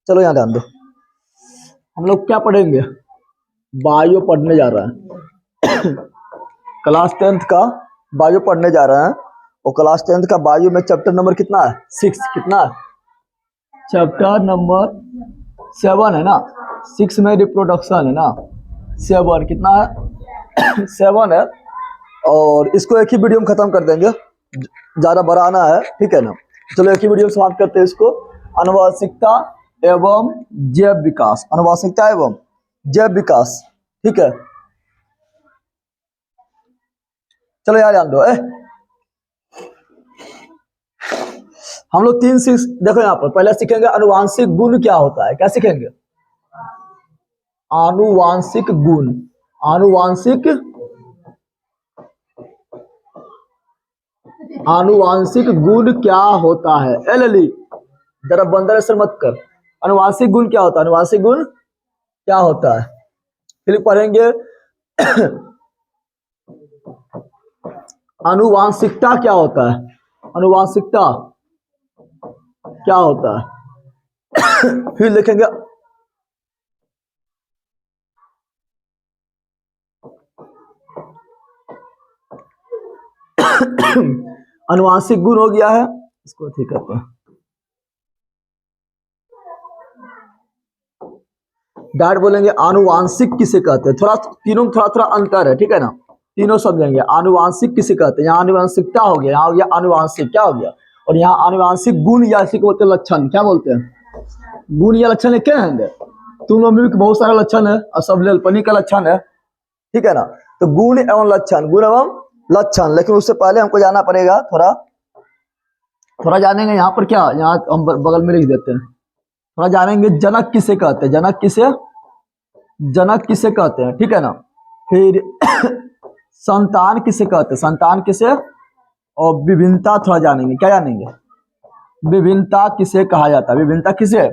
चलो यहाँ ध्यान दो। हम लोग क्या पढ़ेंगे? बायो पढ़ने जा रहे हैं। क्लास 10th का बायो पढ़ने जा रहे हैं। और क्लास 10th का बायो में चैप्टर नंबर कितना है? 6। कितना है? चैप्टर नंबर 7 है ना। 6 में रिप्रोडक्शन है ना। 7 कितना है? 7 है। और इसको एक ही वीडियो में खत्म कर देंगे, ज्यादा बढ़ाना है, ठीक है ना। चलो एक ही वीडियो में समाप्त करते हैं इसको। आनुवंशिकता एवं जैव विकास, आनुवंशिकता एवं जैव विकास, ठीक है। चलो यार ध्यान दो। हम लोग 3 सीख, देखो यहाँ पर पहले सीखेंगे आनुवांशिक गुण क्या होता है। क्या सीखेंगे? आनुवांशिक गुण। आनुवांशिक आनुवांशिक गुण क्या होता है? एलली जरा बंदर ऐसे मत कर। आनुवांशिक गुण क्या होता है? आनुवांशिक गुण क्या होता है? फिर पढ़ेंगे आनुवांशिकता क्या होता है। आनुवांशिकता क्या होता है? फिर लिखेंगे आनुवांशिक गुण हो गया है, इसको ठीक करते हैं। डायरेक्ट बोलेंगे आनुवांशिक किसे कहते हैं। थोड़ा तीनों में थोड़ा थोड़ा अंतर है, ठीक है ना। तीनों समझेंगे। आनुवांशिक किसे कहते हैं? यहाँ आनुवांशिकता हो गया, यहाँ हो गया आनुवांशिक, क्या हो गया। और यहाँ आनुवांशिक गुण या इसी को बोलते हैं लक्षण। क्या बोलते हैं? गुण या लक्षण क्या है? तुम लोग में बहुत सारे लक्षण है और सब लेलपनी का लक्षण है, ठीक है ना। तो गुण एवं लक्षण, गुण एवं लक्षण। लेकिन उससे पहले हमको जाना पड़ेगा थोड़ा जानेंगे यहाँ पर। क्या यहाँ हम बगल में लिख देते हैं। थोड़ा जानेंगे जनक किसे कहते हैं। जनक किसे कहते हैं, ठीक है ना। फिर संतान किसे कहते हैं। संतान किसे, और विभिन्नता थोड़ा जानेंगे। क्या जानेंगे? विभिन्नता किसे कहा जाता है। विभिन्नता किसे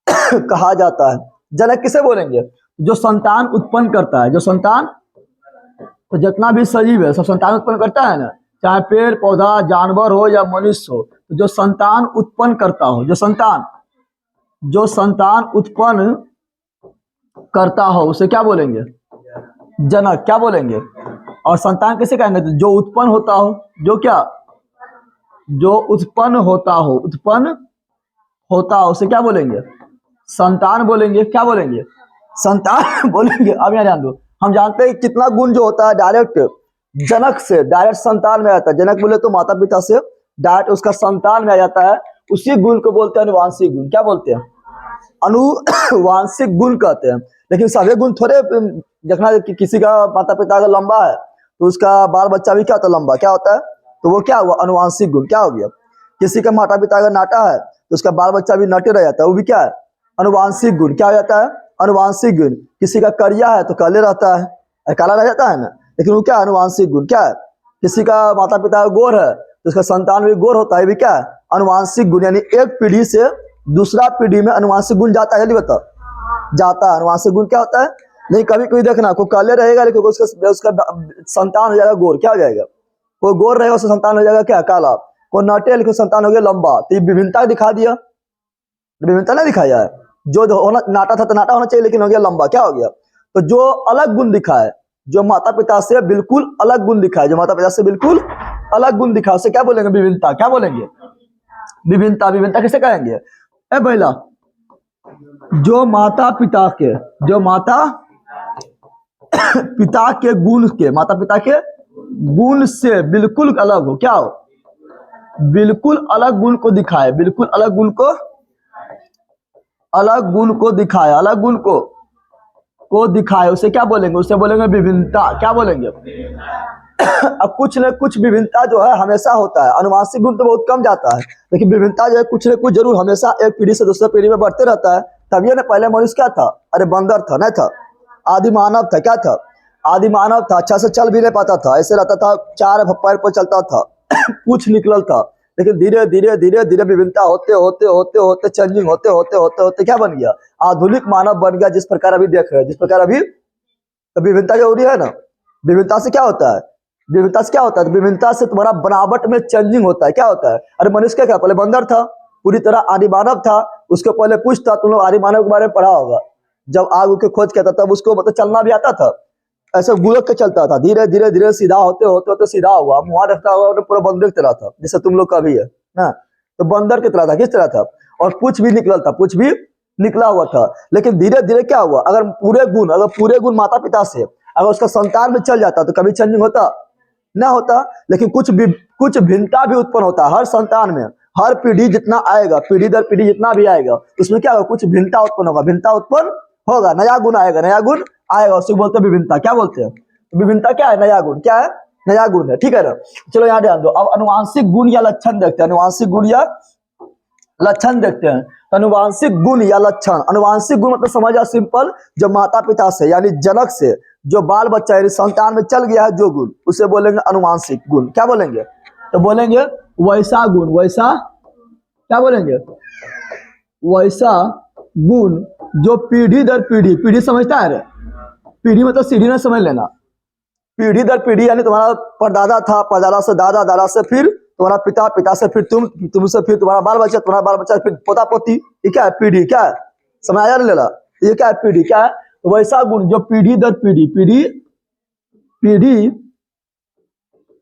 कहा जाता है। जनक किसे बोलेंगे? जो संतान उत्पन्न करता है। जो संतान, तो जितना भी सजीव है सब संतान उत्पन्न करता है ना, चाहे पेड़ पौधा जानवर हो या मनुष्य हो। तो जो संतान उत्पन्न करता हो, जो संतान उत्पन्न करता हो, उसे क्या बोलेंगे? जनक। क्या बोलेंगे? और संतान किसे कहेंगे? जो उत्पन्न होता हो। जो उत्पन्न होता हो उसे क्या बोलेंगे? संतान बोलेंगे। क्या बोलेंगे? संतान बोलेंगे। अब यहाँ ध्यान दो, हम जानते हैं कितना गुण जो होता है डायरेक्ट जनक से डायरेक्ट संतान में आता है। जनक बोले तो माता पिता से डायरेक्ट उसका संतान में आ जाता है। उसी गुण को बोलते हैं अनुवांशिक गुण। क्या बोलते हैं? अनुवांशिक गुण कहते हैं। लेकिन सभी गुण थोड़े देखना, किसी का माता पिता अगर लंबा है तो उसका बाल बच्चा भी क्या होता है? लंबा। क्या होता है? तो वो क्या हुआ? अनुवांशिक गुण। क्या हो गया? किसी का माता पिता अगर नाटा है तो उसका बाल बच्चा भी नाटे रह जाता है, वो भी क्या है? अनुवांशिक गुण। क्या हो जाता है? अनुवांशिक गुण। किसी का करिया है तो काले रहता है, काला रह जाता है ना, लेकिन वो क्या है? अनुवांशिक गुण। क्या है? किसी का माता पिता गोर है तो उसका संतान भी गोर होता है, भी क्या है? अनुवांशिक गुण। यानी एक पीढ़ी से दूसरा पीढ़ी में अनुवांशिक गुण जाता है, बता जाता है। अनुवांशिक गुण क्या होता है? नहीं, कभी कोई देखना कोई काले रहेगा लेकिन उसका संतान हो जाएगा गोर। क्या हो जाएगा? कोई गोर रहेगा उसका संतान हो जाएगा क्या? काला। कोई नाटे लेकिन संतान हो गया लंबा। तो ये विभिन्नता दिखा दिया, विभिन्नता नहीं दिखाया है। जो होना नाटा था तो नाटा होना चाहिए, लेकिन हो गया लंबा। क्या हो गया? तो जो अलग गुण दिखा है, जो माता पिता से बिल्कुल अलग गुण दिखा है, जो माता पिता से बिल्कुल अलग गुण दिखा, उसे क्या बोलेंगे? विभिन्नता। क्या बोलेंगे? विभिन्नता। विभिन्नता किसे कहेंगे? पहला, जो माता पिता के माता पिता के गुण से बिल्कुल अलग हो। क्या हो? बिल्कुल अलग गुण को दिखाए। बिल्कुल अलग गुण को दिखाए। अलग गुण को दिखाए, उसे क्या बोलेंगे? उसे बोलेंगे विभिन्नता। क्या बोलेंगे? अब कुछ न कुछ विभिन्नता जो है हमेशा होता है। अनुवांशिक गुण तो बहुत कम जाता है, लेकिन विभिन्नता जो है कुछ न कुछ जरूर हमेशा एक पीढ़ी से दूसरे पीढ़ी में बढ़ते रहता है। तभी ना पहले मनुष्य क्या था? अरे बंदर था, नहीं था? आदि मानव था। क्या था? आदि मानव था। अच्छा से चल भी नहीं पाता था, ऐसे रहता था, 4 पैर पर चलता था। पूछ निकल था। लेकिन धीरे धीरे विभिन्नता होते चेंजिंग होते क्या बन गया? आधुनिक मानव बन गया, जिस प्रकार अभी देख रहे हैं, जिस प्रकार अभी। तो विभिन्नता जरूरी है ना। विभिन्नता से क्या होता है? विभिन्नता से क्या होता है? तो विभिन्नता से तुम्हारा बनावट में चेंजिंग होता है। क्या होता है? अरे मनुष्य क्या पहले बंदर था, पूरी तरह आदि मानव था, उसके पहले पूछ था, तुम लोग आर्य मानव के बारे में पढ़ा होगा, जब आग के खोज किया था तब उसको मतलब चलना भी आता था, ऐसे गुलक के चलता था, धीरे धीरे धीरे सीधा होते होते होते सीधा हुआ, वहां रखता हुआ पूरा बंदर की तरह था, जैसे तुम लोग का भी है ना, तो बंदर की तरह था, किस तरह था, और पूछ भी निकला था, पूछ भी निकला हुआ था। लेकिन धीरे धीरे क्या हुआ, अगर पूरे गुण माता पिता से अगर उसका संतान में चल जाता तो कभी चेंजिंग होता ना होता, लेकिन कुछ भिन्नता भी उत्पन्न होता है हर संतान में, हर पीढ़ी जितना आएगा, पीढ़ी दर पीढ़ी जितना भी आएगा, उसमें क्या होगा, कुछ भिन्नता उत्पन्न होगा, भिन्नता उत्पन्न होगा, नया गुण आएगा, नया गुण आएगा, उसको बोलते हैं विभिन्नता। क्या बोलते हैं, विभिन्नता क्या है, नया गुण, क्या है, नया गुण है, ठीक है ना। चलो यहाँ ध्यान दो, अब अनुवांशिक गुण या लक्षण देखते हैं, अनुवांशिक गुण या लक्षण देखते हैं। तो अनुवांशिक गुण या लक्षण, अनुवांशिक गुण मतलब समझ जाओ सिंपल, जो माता पिता से यानी जनक से जो बाल बच्चा यानी संतान में चल गया है जो गुण, उसे बोलेंगे अनुवांशिक गुण। क्या बोलेंगे, तो बोलेंगे वैसा गुण, वैसा क्या बोलेंगे, वैसा गुण जो पीढ़ी दर पीढ़ी, पीढ़ी समझता है रे, पीढ़ी मतलब सीढ़ी ना समझ लेना, पीढ़ी दर पीढ़ी यानी तुम्हारा परदादा था, परदादा से दादा, दादा से फिर तुम्हारा पिता, पिता से फिर तुमसे फिर तुम्हारा बाल बच्चा, तुम्हारा बाल बच्चा फिर पोता पोती, ये क्या है, पीढ़ी, क्या है, समझ आया लेला, ये क्या है, पीढ़ी, क्या है, वैसा गुण जो पीढ़ी दर पीढ़ी, पीढ़ी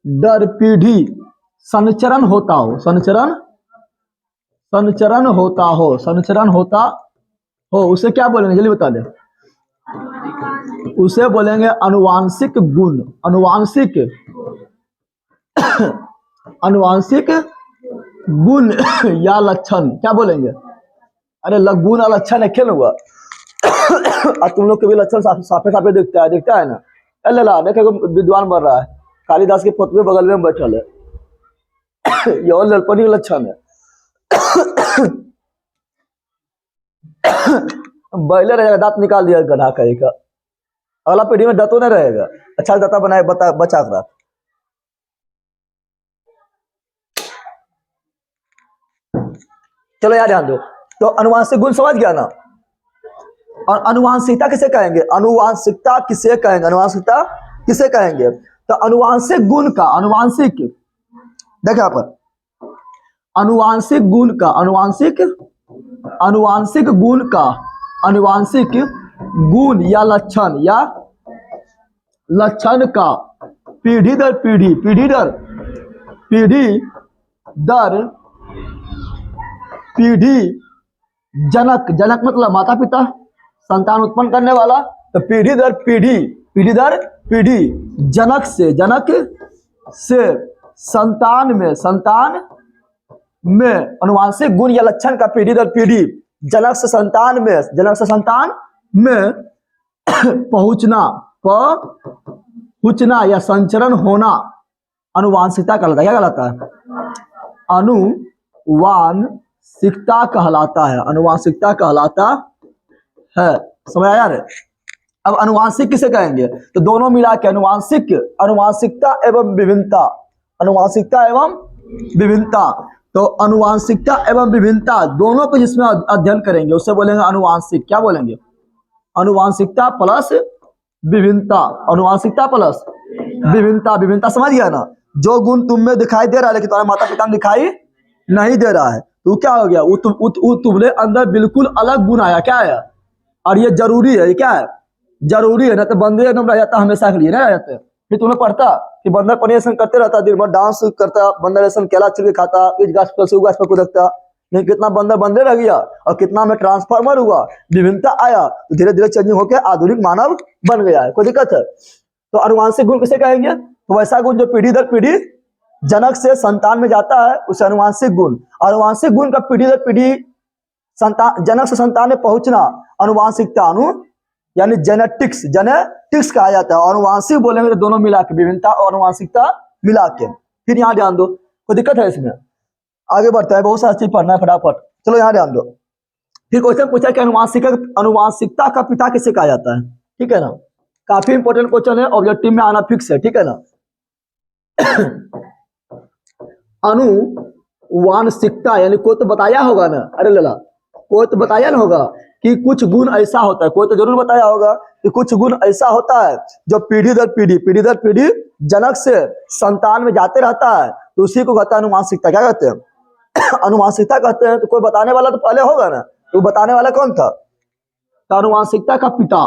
दर पीढ़ी संचरण होता हो, संचरण होता हो, उसे क्या बोलेंगे, जल्दी बता दे, उसे बोलेंगे अनुवांशिक गुण, अनुवांशिक गुण या लक्षण। क्या बोलेंगे, अरे गुण और लक्षण है, खेल हुआ और तुम लोग के भी लक्षण साफे साफे दिखता है ना, अल्लाह देखे विद्वान बन रहा है, कालिदास के पुत्र बगल में बैठल है ये और ललपनी का लक्षण है बैले रहेगा, दांत निकाल दिया गधा कहीं का, अगला पीढ़ी में दांतों नहीं रहेगा, अच्छा दाता बनाए बचा कर। चलो यार ध्यान दो, तो अनुवांशिक गुण समझ गया ना, और अनुवांशिकता किसे कहेंगे, अनुवांशिकता किसे कहेंगे, अनुवांशिकता किसे कहेंगे, तो अनुवांशिक गुण का, अनुवांशिक देखिए यहाँ पर, अनुवांशिक गुण का, अनुवांशिक गुण का, अनुवांशिक गुण या लक्षण का पीढ़ी दर पीढ़ी, जनक मतलब माता पिता, संतान उत्पन्न करने वाला, तो पीढ़ी दर पीढ़ी जनक से संतान में अनुवांशिक गुण या लक्षण का पीढ़ी दर पीढ़ी जनक से संतान में पहुंचना या संचरण होना अनुवांशिकता कहलाता है। क्या कहलाता है, अनुवांशिकता कहलाता है, अनुवांशिकता कहलाता है, समझ आया रे। अब अनुवांशिक किसे कहेंगे, तो दोनों मिला के अनुवांशिकता एवं विभिन्नता, अनुवांशिकता एवं विभिन्नता, तो अनुवांशिकता एवं विभिन्नता दोनों को जिसमें अध्ययन करेंगे उसे बोलेंगे अनुवांशिक। क्या बोलेंगे, अनुवांशिकता प्लस विभिन्नता, अनुवांशिकता प्लस विभिन्नता। विभिन्नता समझ गया ना, जो गुण तुम में दिखाई दे रहा है लेकिन तुम्हारे माता पिता में दिखाई नहीं दे रहा है, तो क्या हो गया, तुम्हारे अंदर बिल्कुल अलग गुण आया, क्या आया, और ये जरूरी है, ये क्या है, जरूरी है, ना तो बंदर एकदम रह जाता हमेशा के लिए, रह जाते। फिर तुम्हें पढ़ता कि बंदर परिवेशन करते रहता, दिन भर डांस करता, बंदर ऐसा केला छिल के खाता, इस गाछ पर से उस गाछ पर कूदकता, लेकिन कितना बंदर रह गया और कितना में ट्रांसफार्मर हुआ, विभिन्नता आया, तो धीरे धीरे चेंजिंग होकर आधुनिक मानव बन गया है। कोई दिक्कत है, तो अनुवांशिक गुण किसे कहेंगे, तो वैसा गुण जो पीढ़ी दर पीढ़ी जनक से संतान में जाता है उसे अनुवांशिक गुण। अनुवांशिक गुण का पीढ़ी दर पीढ़ी जनक से संतान में पहुंचना अनुवांशिकता, यानी जेनेटिक्स कहा जाता है। अनुवांशिक बोलेंगे तो दोनों मिला के, विभिन्नता और अनुवांशिकता मिला के। फिर यहाँ ध्यान दो, कोई दिक्कत है इसमें, आगे बढ़ता है, बहुत सारा चीज पढ़ना है फटाफट। चलो यहाँ ध्यान दो, फिर क्वेश्चन पूछा कि अनुवांशिकता का पिता किसे कहा जाता है, ठीक है ना, काफी इंपॉर्टेंट क्वेश्चन है, ऑब्जेक्टिव में आना फिक्स है, ठीक है ना। अनुवांशिकता यानी कोई तो बताया होगा ना, अरे लला कोई तो बताया ना होगा कि कुछ गुण ऐसा होता है, कोई तो जरूर बताया होगा कि कुछ गुण ऐसा होता है जो पीढ़ी दर पीढ़ी जनक से संतान में जाते रहता है, तो उसी को कहते हैं अनुवांशिकता। क्या कहते हैं, अनुवांशिकता कहते हैं। तो कोई बताने वाला तो पहले होगा ना, तो बताने वाला कौन था? तो अनुवांशिकता का पिता,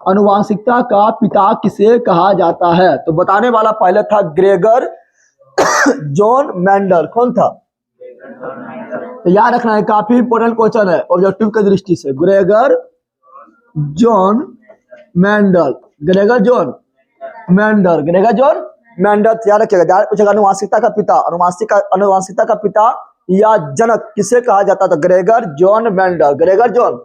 अनुवांशिकता का पिता किसे कहा जाता है? तो बताने वाला पहले था ग्रेगर जॉन मेंडल। कौन था? तो याद रखना है, काफी इंपोर्टेंट क्वेश्चन है ऑब्जेक्टिव की दृष्टि से। Gregor John Mendel, Gregor John Mendel, Gregor John Mendel याद रखिएगा। याद पूछेगा अनुवांशिकता का पिता, अनुवांशिकता का पिता या जनक किसे कहा जाता था? Gregor John Mendel. Gregor John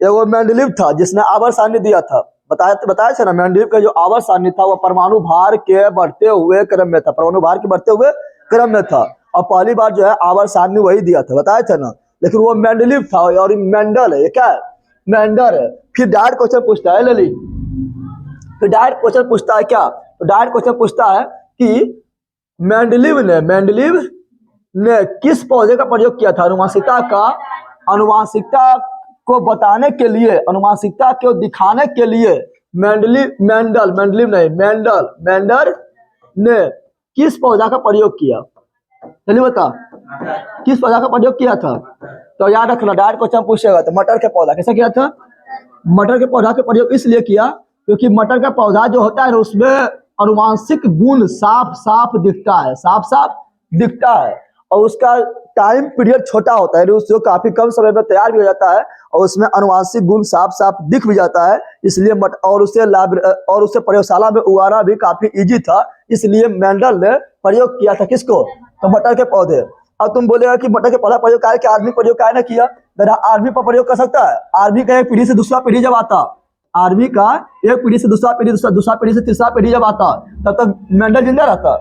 एगो मेंडलीव था जिसने आवर्त सारणी दिया था। बताया था ना, मेंडलीव का जो आवर्त सारणी था वो परमाणु भार के बढ़ते हुए क्रम में था, परमाणु भार के बढ़ते हुए क्रम में था। और पहली बार जो है आवर्त सारणी वही दिया था, बताया था ना। लेकिन वो मेंडलीव था और मेंडल है, ये क्या है? मेंडल है। फिर डायरेक्ट क्वेश्चन पूछता है ललित, फिर डायरेक्ट क्वेश्चन पूछता है क्या? तो डायरेक्ट क्वेश्चन पूछता है कि मेंडलीव ने किस पौधे का प्रयोग किया था अनुवांशिकता को बताने के लिए, अनुवांशिकता को दिखाने के लिए? मेंडल ने किस पौधा का प्रयोग किया? चलिए बता, किस पौधा का प्रयोग किया था? तो याद रखना, डायरेक्ट क्वेश्चन पूछेगा तो मटर के पौधा कैसे किया था? मटर के पौधा का प्रयोग इसलिए किया क्योंकि मटर का पौधा जो होता है उसमें अनुवांशिक गुण साफ साफ दिखता है और उसका टाइम पीरियड छोटा होता है, उसको काफी कम समय में तैयार भी हो जाता है और उसमें अनुवांशिक गुण साफ साफ दिख भी जाता है। इसलिए और उसे प्रयोगशाला में उगाना भी काफी इजी था, इसलिए मेंडल ने प्रयोग किया था किसको? तो मटर के पौधे। अब तुम बोलेगा कि मटर के पौधा प्रयोग क्या है कि आदमी प्रयोग क्या ना किया? आदमी पर प्रयोग कर सकता है। आदमी का एक पीढ़ी से दूसरा पीढ़ी जब आता, आदमी का एक पीढ़ी से दूसरा पीढ़ी, दूसरा पीढ़ी से तीसरा पीढ़ी जब आता तब तक मेंडल जिंदा रहता।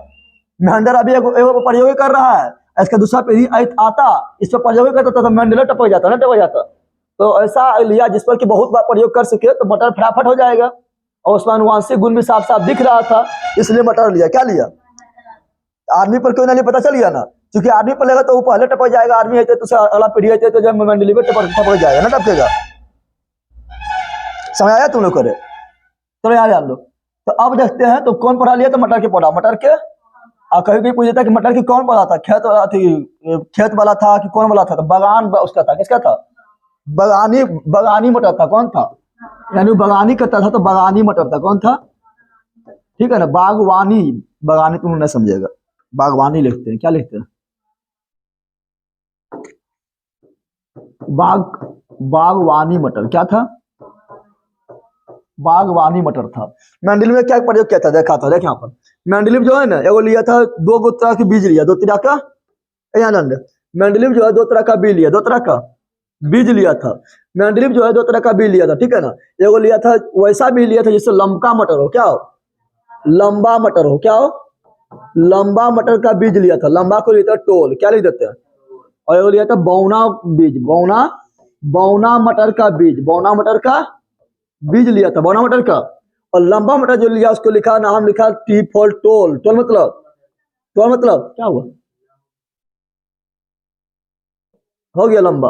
मेंडल अभी एक प्रयोग कर रहा है, इसका दूसरा पीढ़ी आता, इस पर प्रयोग करता तो मेंडल टपक जाता। तो ऐसा लिया जिस पर कि बहुत बार प्रयोग कर सके तो मटर फटाफट हो जाएगा और उसमें अनुवांशिक गुण भी साफ साफ दिख रहा था, इसलिए मटर लिया। क्या लिया? आदमी पर क्यों ना लिया? पता चल गया ना, क्योंकि आदमी पर लेगा तो वो पहले टपक जाएगा, आदमी है तो अगला पीढ़ी है तो जब मेंडल पे टपक जाएगा ना, टपकेगा। समझ आया तुम लोग करे? चलो यार लो। तो अब देखते हैं तो कौन पढ़ा लिया? तो मटर के पौधा, मटर के। कभी कभी पूछ लेता कि मटर की कौन पौधा था? खेत वाला था कि कौन वाला था? तो बगान उसका था, किसका था? बगानी मटर था। कौन था? यानी बगानी करता था तो बगानी मटर था। कौन था? ठीक है ना, बागवानी, बगानी तुम नहीं समझेगा, बागवानी लिखते हैं। क्या लिखते हैं? बागवानी मटर। क्या था? बागवानी मटर था। मेंडलीव में क्या प्रयोग किया था? देखा था, देख यहाँ पर मेंडलीव जो है ना, एगो लिया था दो तरह के बीज लिया, दो तरह का। मेंडलीव जो है दो तरह का बीज लिया, दो तरह का बीज लिया था। मेंडलीव जो है दो तरह का बीज लिया था, ठीक है ना। एगो लिया था वैसा बीज लिया था जिससे लंबा मटर हो। क्या हो? लंबा मटर हो। क्या हो? लंबा मटर का बीज लिया था। लंबा को लिया था टोल, क्या लिख देते हैं? और एगो लिया था बौना बीज, बौना मटर का बीज, बौना मटर का बीज लिया था, बौना मटर का। और लंबा मटर जो लिया उसको लिखा, नाम लिखा टी फॉर टोल। टोल मतलब क्या हुआ? हो गया लंबा,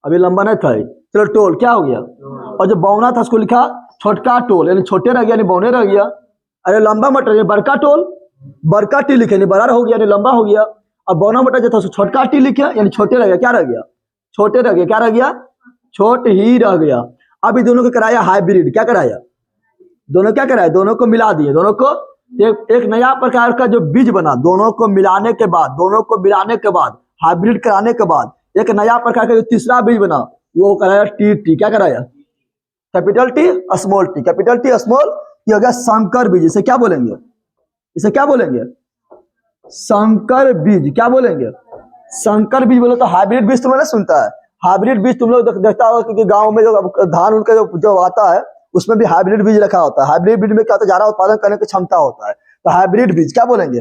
अभी लंबा नहीं था, चलो टोल क्या हो गया? और जो बौना था उसको लिखा छोटका टोल, यानी छोटे रह गया, यानी बौने रह गया। अरे लंबा मटर यानी बड़का टोल, बड़का टी लिखे यानी बड़ा हो गया, यानी लंबा हो गया। अब बौना मटर जो था उसको छोटका टी लिखे यानी छोटे रह गया। क्या रह गया? छोटे रह गया। क्या रह गया? छोट ही रह गया। अभी दोनों को कराया हाइब्रिड। क्या कराया? दोनों क्या कराया? दोनों को मिला दिए, दोनों को एक नया प्रकार का जो बीज बना, दोनों को मिलाने के बाद, हाइब्रिड कराने के बाद एक नया प्रकार का जो तीसरा बीज बना वो कराया टी। क्या कराया? Capital T small T, capital T small. ये हो गया संकर बीज। इसे क्या बोलेंगे? इसे क्या बोलेंगे? संकर बीज। क्या बोलेंगे? संकर बीज बोले तो हाइब्रिड बीज तुम लोग सुनता है, हाइब्रिड बीज तुम लोग देखता होगा क्योंकि गांव में जो धान उनका जो आता है उसमें भी हाइब्रिड बीज रखा होता है। हाइब्रिड बीज में क्या होता है? ज्यादा उत्पादन करने की क्षमता होता है। तो हाइब्रिड बीज क्या बोलेंगे?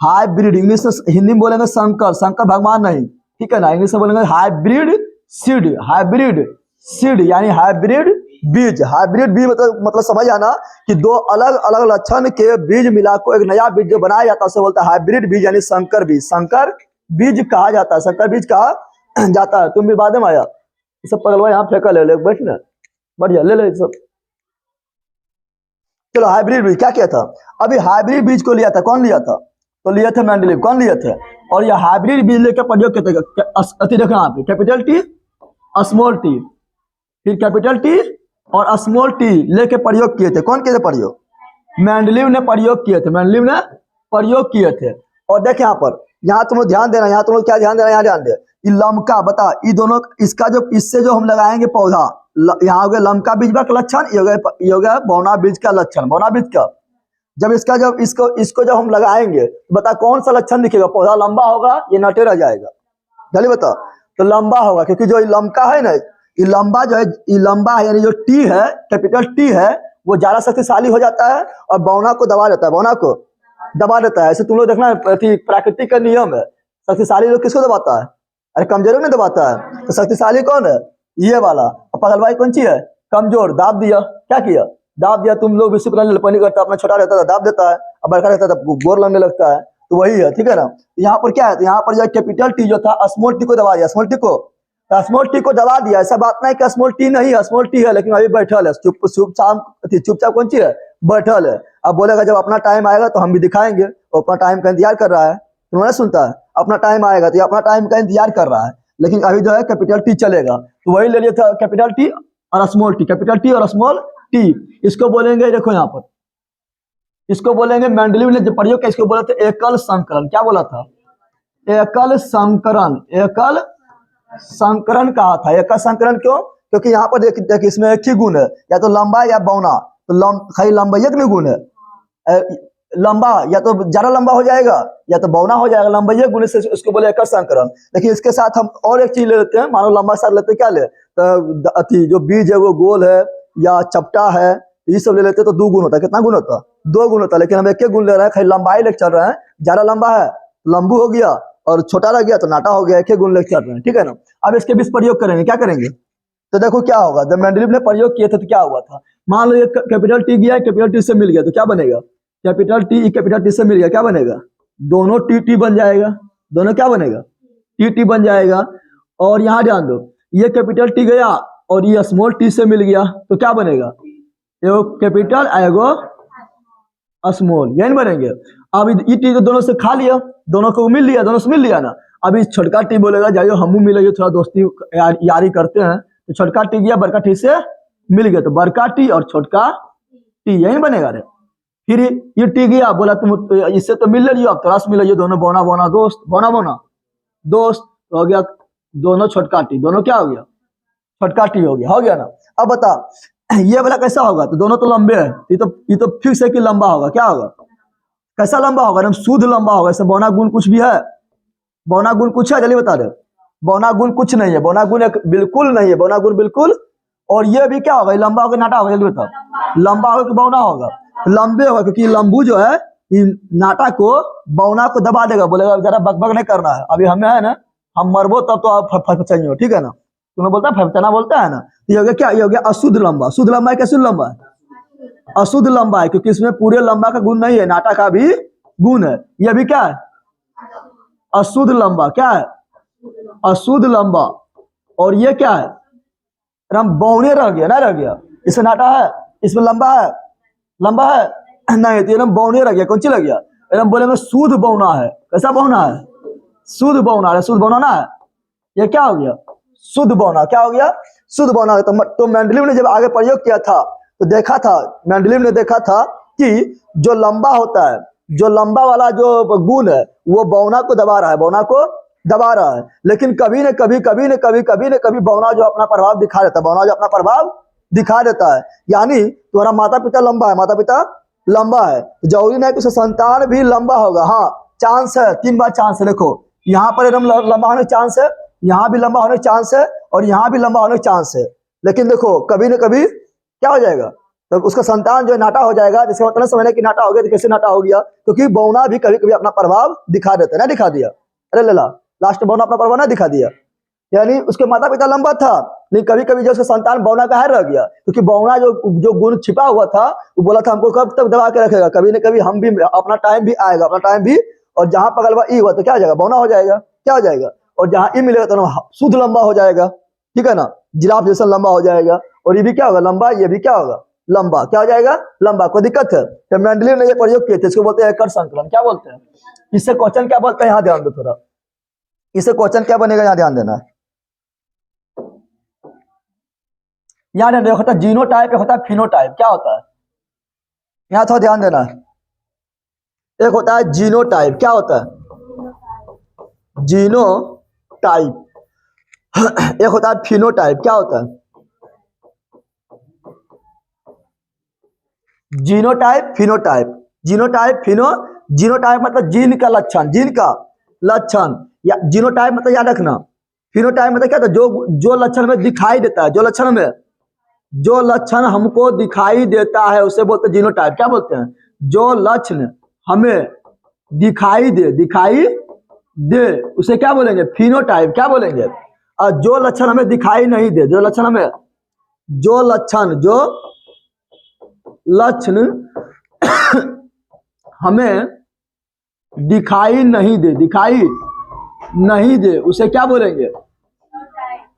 हाइब्रिड। इंग्लिश में, हिंदी में बोलेंगे संकर, संकर भगवान नहीं, ठीक है ना। इंग्लिश में बोलेंगे हाइब्रिड सीड, हाइब्रिड सीड यानी हाइब्रिड बीज। हाइब्रिड बीज मतलब समझ आना कि दो अलग अलग लक्षण के बीज मिलाकर एक नया बीज जो बनाया जाता है उसे बोलता है हाइब्रिड बीज यानी संकर बीज। संकर बीज कहा जाता है, संकर बीज कहा जाता है। तुम भी बाद में आया ये सब पगलवा यहाँ फेंका ले बैठ ना, बढ़िया ले ले सब। चलो हाइब्रिड बीज क्या किया था? अभी हाइब्रिड बीज को लिया था, कौन लिया था? तो लिए थे मेंडलीव। कौन लिए थे? और ये हाइब्रिड बीज लेकर प्रयोग किया था। अति देखो यहाँ पे कैपिटल टी स्मॉल टी, फिर कैपिटल टी और स्मॉल टी लेके प्रयोग किए थे। कौन किए थे प्रयोग? मेंडलीव ने प्रयोग किए थे, मेंडलीव ने प्रयोग किए थे। और देख यहाँ पर, यहाँ तुम लोग ध्यान देना, यहाँ तुम लोग क्या ध्यान देना, यहाँ ध्यान दे, ये लमका बता, ये दोनों इसका जो इससे जो हम लगाएंगे पौधा, यहाँ हो गया लमका बीज का लक्षण, ये हो गया बौना बीज का लक्षण, बौना बीज का। जब इसको जब हम लगाएंगे तो बता कौन सा लक्षण दिखेगा? पौधा लंबा होगा, ये नटे रह जाएगा। जल्दी बता। तो लंबा होगा, क्योंकि जो लमका है ना, ये लंबा जो है, ये लंबा है, यानी जो टी है, कैपिटल टी है, वो ज्यादा शक्तिशाली हो जाता है और बौना को दबा देता है, बौना को दबा देता है। ऐसे तुम लोग देखना, प्राकृतिक का नियम है, शक्तिशाली लोग किसको दबाता है? अरे कमजोर नहीं दबाता है। तो शक्तिशाली कौन है? ये वाला। और पगलवाई कौन सी है? कमजोर। दाब दिया, क्या किया? दाब दिया। तुम लोग विश्व पानी करता, अपना छोटा रहता था दाब देता है, अब बड़का रहता था गोर लगने लगता है, तो वही है, ठीक है ना। तो यहाँ पर क्या है? तो यहाँ पर जो कैपिटल टी जो था, स्मॉल टी को दबा दिया, स्मॉल टी को, स्मॉल टी को दबा दिया। ऐसा बात नहीं कि स्मॉल टी नहीं है, स्मॉल टी है, लेकिन अभी बैठल है, चुपचाप कौन सी है? बैठल है। अब बोलेगा जब अपना टाइम आएगा तो हम भी दिखाएंगे, वो अपना टाइम का इंतजार कर रहा है, तुम्हारा सुनता है, अपना टाइम आएगा तो ये अपना टाइम का इंतजार कर रहा है, लेकिन अभी जो है कैपिटल टी चलेगा। तो वही ले लिया था, कैपिटल टी और स्मॉल टी, कैपिटल टी और स्मॉल टी। इसको बोलेंगे, देखो यहाँ पर, इसको बोलेंगे, मेंडलीव ने जो प्रयोग किया इसको बोला था एकल संकरण। क्या बोला था? एकल संकरण, एकल संकरण कहा था। एकल संकरण क्यों? क्योंकि यहाँ पर देख इसमें एक ही गुण है, या तो लंबा या बौना। तो खाली लंबाई में गुण है, लंबा या तो ज्यादा लंबा हो जाएगा या तो बौना हो जाएगा, लंबाई गुण से उसको बोले एकल संकरण। लेकिन इसके साथ हम और एक चीज ले लेते हैं, मानो लंबा साथ लेते हैं, क्या ले? तो जो बीज है वो गोल है या चपटा है, ये सब ले लेते हैं तो 2 गुण होता है। कितना गुण होता है? 2 गुण होता है। लेकिन हम एक गुण ले रहे हैं, खाली लंबाई लेके चल रहे हैं। ज्यादा लंबा है लंबू हो गया, और छोटा रह गया तो नाटा हो गया। एक गुण लेके चल रहे हैं, ठीक है ना। अब इसके बीच प्रयोग करेंगे, क्या करेंगे? तो देखो क्या होगा, जब मेंडलीव ने प्रयोग किए थे तो क्या हुआ था। मान लो ये कैपिटल टी गया, कैपिटल टी से मिल गया, तो क्या बनेगा? कैपिटल टी से मिल गया, क्या बनेगा? दोनों टी बन जाएगा, दोनों क्या बनेगा? टी बन जाएगा। और यहाँ ध्यान दो, ये कैपिटल टी गया और ये स्मॉल टी से मिल गया, तो क्या बनेगा? एगो कैपिटल एगो स्मॉल, यही बनेंगे। अब ये टी तो दोनों से खा लिया, दोनों को मिल लिया, दोनों से मिल लिया ना। अभी छोटका टी बोलेगा जाइयो हमू मिलेगा, थोड़ा दोस्ती यारी करते हैं, तो छोटका टी गया बड़का टी से मिल गया, तो बड़का टी और छोटका टी यही बनेगा रे। फिर ये टी गया, बोला तुम इससे तो मिल रही हो, अब थोड़ा सा मिल रही हो, दोनों बौना बौना दोस्त, बौना बौना दोस्त हो गया, दोनों छोटका टी, दोनों क्या हो गया? छोटका टी हो गया ना। अब बता ये वाला कैसा होगा? तो दोनों तो लंबे हैं, ये तो फिक्स है कि लंबा होगा। क्या होगा? कैसा लंबा होगा? एकदम शुद्ध लंबा होगा। इसमें बौना गुण कुछ भी है? बौना गुण कुछ है? जल्दी बता दे। बौना गुण कुछ नहीं है, बौना गुण बिल्कुल नहीं है, बौना गुण बिल्कुल। और ये भी क्या होगा? ये लंबा होगा नाटा होगा? जल्दी बताओ, लंबा होगा कि बौना होगा? लंबे होगा, क्योंकि लंबू जो है ये नाटा को बौना को दबा देगा, बोलेगा जरा बकबक नहीं करना है, अभी हमें है ना, हम मरबो तब तो आप फचेंगे, ठीक है ना। तुम्हें बोलता है फचना बोलता है ना। ये हो गया क्या? ये हो गया अशुद्ध लंबा। शुद्ध लंबा है क्या शुद्ध लंबा है? अशुद्ध लंबा है, क्योंकि इसमें पूरे लंबा का गुण नहीं है, नाटा का भी गुण है। ये भी क्या है? अशुद्ध लंबा। क्या है? अशुद्ध लंबा। और ये क्या है? एकदम बौने रह गया, ना रह गया। इसमें नाटा है, इसमें लंबा है, लंबा है नहीं, तो एकदम बौने रह गया। कौन सी लग गया? एकदम बोलेंगे शुद्ध बौना है। कैसा बौना है? शुद्ध बौना है, शुद्ध बौना ना है। ये क्या हो गया? शुद्ध बौना। क्या हो गया? शुद्ध बौना। तो मेंडलीव ने जब आगे प्रयोग किया था तो देखा था, मेंडलीव ने देखा था कि जो लंबा होता है, जो लंबा वाला जो गुण है वो बौना को दबा रहा है, बौना को दबा रहा है। लेकिन कभी न कभी बौना जो अपना प्रभाव दिखा देता है, बौना जो अपना प्रभाव दिखा देता है। यानी तुम्हारा माता पिता लंबा है, माता पिता लंबा है, तो जरूरी नहीं कि उसका संतान भी लंबा होगा। हाँ, चांस है, 3 बार चांस है। देखो यहाँ पर एकदम लंबा होने चांस है, यहाँ भी लंबा होने चांस है, और यहाँ भी लंबा होने चांस है। लेकिन देखो कभी न कभी क्या हो जाएगा? तो उसका संतान जो है नाटा हो जाएगा। जिसका मतलब समझना कि नाटा हो गया, तो कैसे नाटा हो गया? क्योंकि बौना भी कभी कभी अपना प्रभाव दिखा देता है। ना दिखा दिया? अरे लला, लास्ट में बौना अपना प्रभाव ना दिखा दिया। यानी उसके माता पिता लंबा था, लेकिन कभी कभी जो उसका संतान बौना का है रह गया, क्योंकि बौना जो गुण छिपा हुआ था वो बोला था हमको कब तक दबा के रखेगा, कभी न कभी हम भी, अपना टाइम भी आएगा, अपना टाइम भी। और जहां पगलवा ई हुआ तो क्या हो जाएगा? बौना हो जाएगा। क्या हो जाएगा? और जहां ई मिलेगा तो शुद्ध लंबा हो जाएगा, ठीक है ना। जिराफ जैसा लंबा हो जाएगा। और ये भी क्या होगा? लंबा। ये भी क्या होगा? लंबा। क्या हो जाएगा? लंबा। कोई दिक्कत है? तो मेंडलीव ने ये प्रयोग किए थे, इसको बोलते हैं एकल संकलन। क्या बोलते हैं? इससे क्वेश्चन क्या बोलते हैं, यहाँ ध्यान दो थोड़ा। इसे क्वेश्चन क्या बनेगा, यहाँ ध्यान देना। यहाँ ध्यान, एक होता है जीनोटाइप, एक होता है फिनोटाइप। क्या होता है, यहाँ थोड़ा ध्यान देना। एक होता है जीनोटाइप, क्या होता है जीनोटाइप। एक होता है फिनोटाइप, क्या होता है genotype phenotype. Genotype Fino, genotype मतलब जीन का लक्षण, जीन का लक्षण, या जीनोटाइप मतलब याद रखना। फिनोटाइप मतलब क्या था, जो लक्षण में दिखाई देता है, जो लक्षण हमको दिखाई देता है उसे बोलते हैं जीनोटाइप। क्या बोलते हैं, जो लक्षण हमें दिखाई दे उसे क्या बोलेंगे, फिनोटाइप। क्या बोलेंगे, और जो लक्षण हमें दिखाई नहीं दे, जो लक्षण हमें दिखाई नहीं दे उसे क्या बोलेंगे,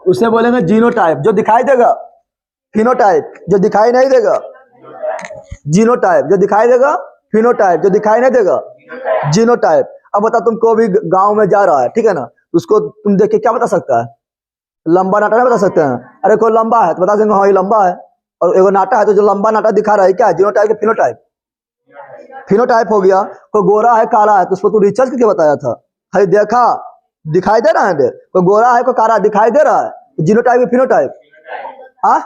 उसे बोलेंगे जीनोटाइप। जो दिखाई देगा फिनोटाइप, जो दिखाई नहीं देगा जीनोटाइप, जो दिखाई देगा फिनोटाइप, जो दिखाई नहीं देगा जीनोटाइप। अब बता, तुम कोई भी गांव में जा रहा है, ठीक है ना, उसको तुम देख के क्या बता सकता है, लंबा नाटा नहीं बता सकते हैं। अरे कोई लंबा है तो बता देंगे हाँ ये लंबा है, और एगो नाटा है तो जो लंबा नाटा दिखा रहा है क्या, जीनोटाइप के फिनोटाइप, फिनोटाइप हो गया। कोई गोरा है काला है तो उसको तू रिसर्च करके बताया था, हरी देखा दिखाई दे रहा है, कोई गोरा है कोई काला दिखाई दे रहा है, जीनोटाइप फिनोटाइप, हाँ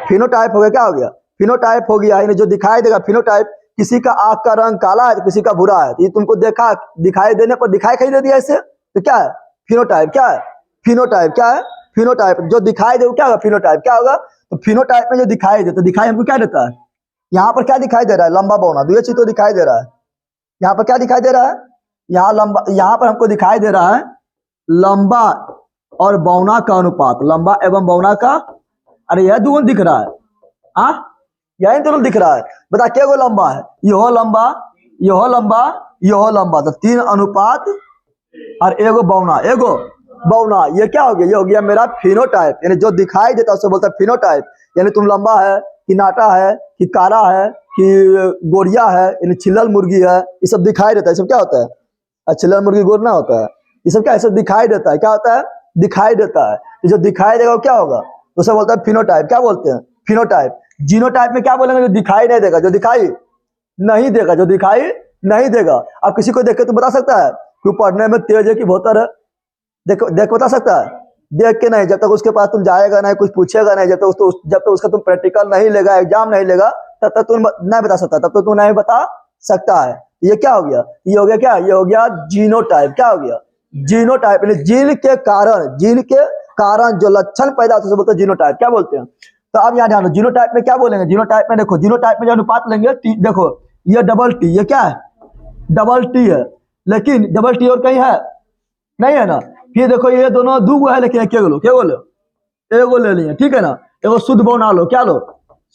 फिनोटाइप हो गया। क्या हो गया, फिनोटाइप हो गया, यानी जो दिखाई देगा फिनोटाइप। किसी का आंख का रंग काला है तो किसी का भूरा है, तो ये तुमको देखा, दिखाई देने पर दिखाई कहीं दे दिया ऐसे, तो क्या है फिनोटाइप। क्या है फिनोटाइप, क्या है फिनोटाइप। जो दिखाई दे क्या होगा फिनोटाइप। क्या होगा, तो फिनोटाइप में जो दिखाई दे, तो दिखाई हमको क्या देता है, यहाँ पर क्या दिखाई दे रहा है, लंबा बौना, दो चीज तो दिखाई दे रहा है। यहाँ पर क्या दिखाई दे रहा है, यहाँ लंबा, यहाँ पर हमको दिखाई दे रहा है लंबा और बौना का अनुपात, लंबा एवं बौना का। अरे यह दोनों दिख रहा है, हाँ यही दोनों दिख रहा है। बता क्या, लंबा है, यह लंबा, यह लंबा, यह लंबा, तो 3 अनुपात और एगो बौना, ये क्या हो गया, ये हो गया मेरा फिनोटाइप। यानी जो दिखाई देता है उसे बोलता है फिनोटाइप। यानी तुम लंबा है कि नाटा है कि काला है कि गोरिया है, यानी छिल्लल मुर्गी है, ये सब दिखाई देता है। ये सब क्या होता है, छिल्लल मुर्गी गोरना होता है, ये सब क्या है, सब दिखाई देता है। क्या होता है, दिखाई देता है। तो जो दिखाई देगा वो क्या होगा, उसे बोलता है फिनोटाइप। क्या बोलते हैं, फिनोटाइप। जीनोटाइप में क्या बोलेंगे, जो दिखाई नहीं देगा, जो दिखाई नहीं देगा, जो दिखाई नहीं देगा। अब किसी को देख के तुम बता सकता है कि पढ़ने में तेज है कि भोतर है, देख बता सकता है, देख के नहीं। जब तक उसके पास तुम जाएगा नहीं, कुछ पूछेगा नहीं, जब तक उसका तुम प्रैक्टिकल नहीं लेगा, एग्जाम नहीं लेगा, तब तक तुम नहीं बता सकता, तब तक तुम नहीं बता सकता है। ये क्या हो गया, ये हो गया क्या, ये हो गया जीनोटाइप। क्या हो गया, जीनोटाइप। जीन के कारण जो लक्षण पैदा होते हैं बोलते हैं जीनोटाइप। क्या बोलते हैं, तो अब यहाँ ध्यान, जीनोटाइप में क्या बोलेंगे, जीनोटाइप में देखो, जीनोटाइप में जो अनुपात लेंगे, देखो ये डबल टी, ये क्या है, डबल टी है, लेकिन डबल टी और कहीं है नहीं है ना। फिर देखो ये दोनों दो है, लेकिन एगो ले लिए, ठीक है ना। एगो शुद्ध बौना लो, क्या लो,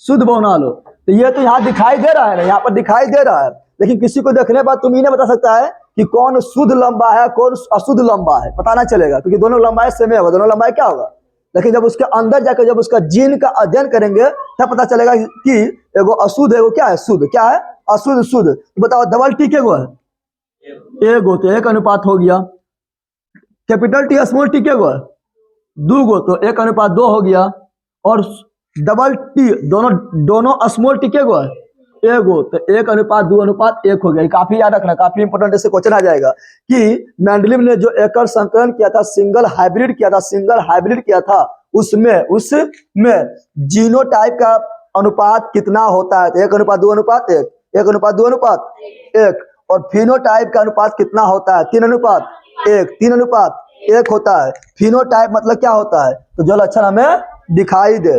शुद्ध बौना लो। तो ये तो यहाँ दिखाई दे रहा है ना, यहाँ पर दिखाई दे रहा है, लेकिन किसी को देखने बाद तुम ये नहीं बता सकता है कि कौन शुद्ध लंबा है कौन अशुद्ध लंबा है, पता ना चलेगा, क्योंकि दोनों लंबाई सेम होगा, दोनों लंबाई क्या होगा। लेकिन जब उसके अंदर जाकर जब उसका जीन का अध्ययन करेंगे तब पता चलेगा कि एगो अशुद्ध, एगो क्या है शुद्ध, क्या है अशुद्ध, शुद्ध। तो बताओ डबल टी के गो है, एगो, तो 1 अनुपात हो गया। कैपिटल टी स्मॉल टी के गो है, 2 गो, तो 1 अनुपात 2 हो गया। और डबल टी दोनों स्मॉल टी के गो है, एगो, तो 1 अनुपात 2 अनुपात 1 हो गया। काफी याद रखना, काफी इंपोर्टेंट ऐसे क्वेश्चन आ जाएगा कि मेंडलीव ने जो एकर संकरण किया था, सिंगल हाइब्रिड किया था, उसमें जीनोटाइप का अनुपात कितना होता है, तो 1 अनुपात 2 अनुपात 1, 1 अनुपात 2 अनुपात 1। और फिनोटाइप का अनुपात कितना होता है, 3 अनुपात 1, 3 अनुपात 1 होता है। फिनोटाइप मतलब क्या होता है, तो जो लक्षण हमें दिखाई दे,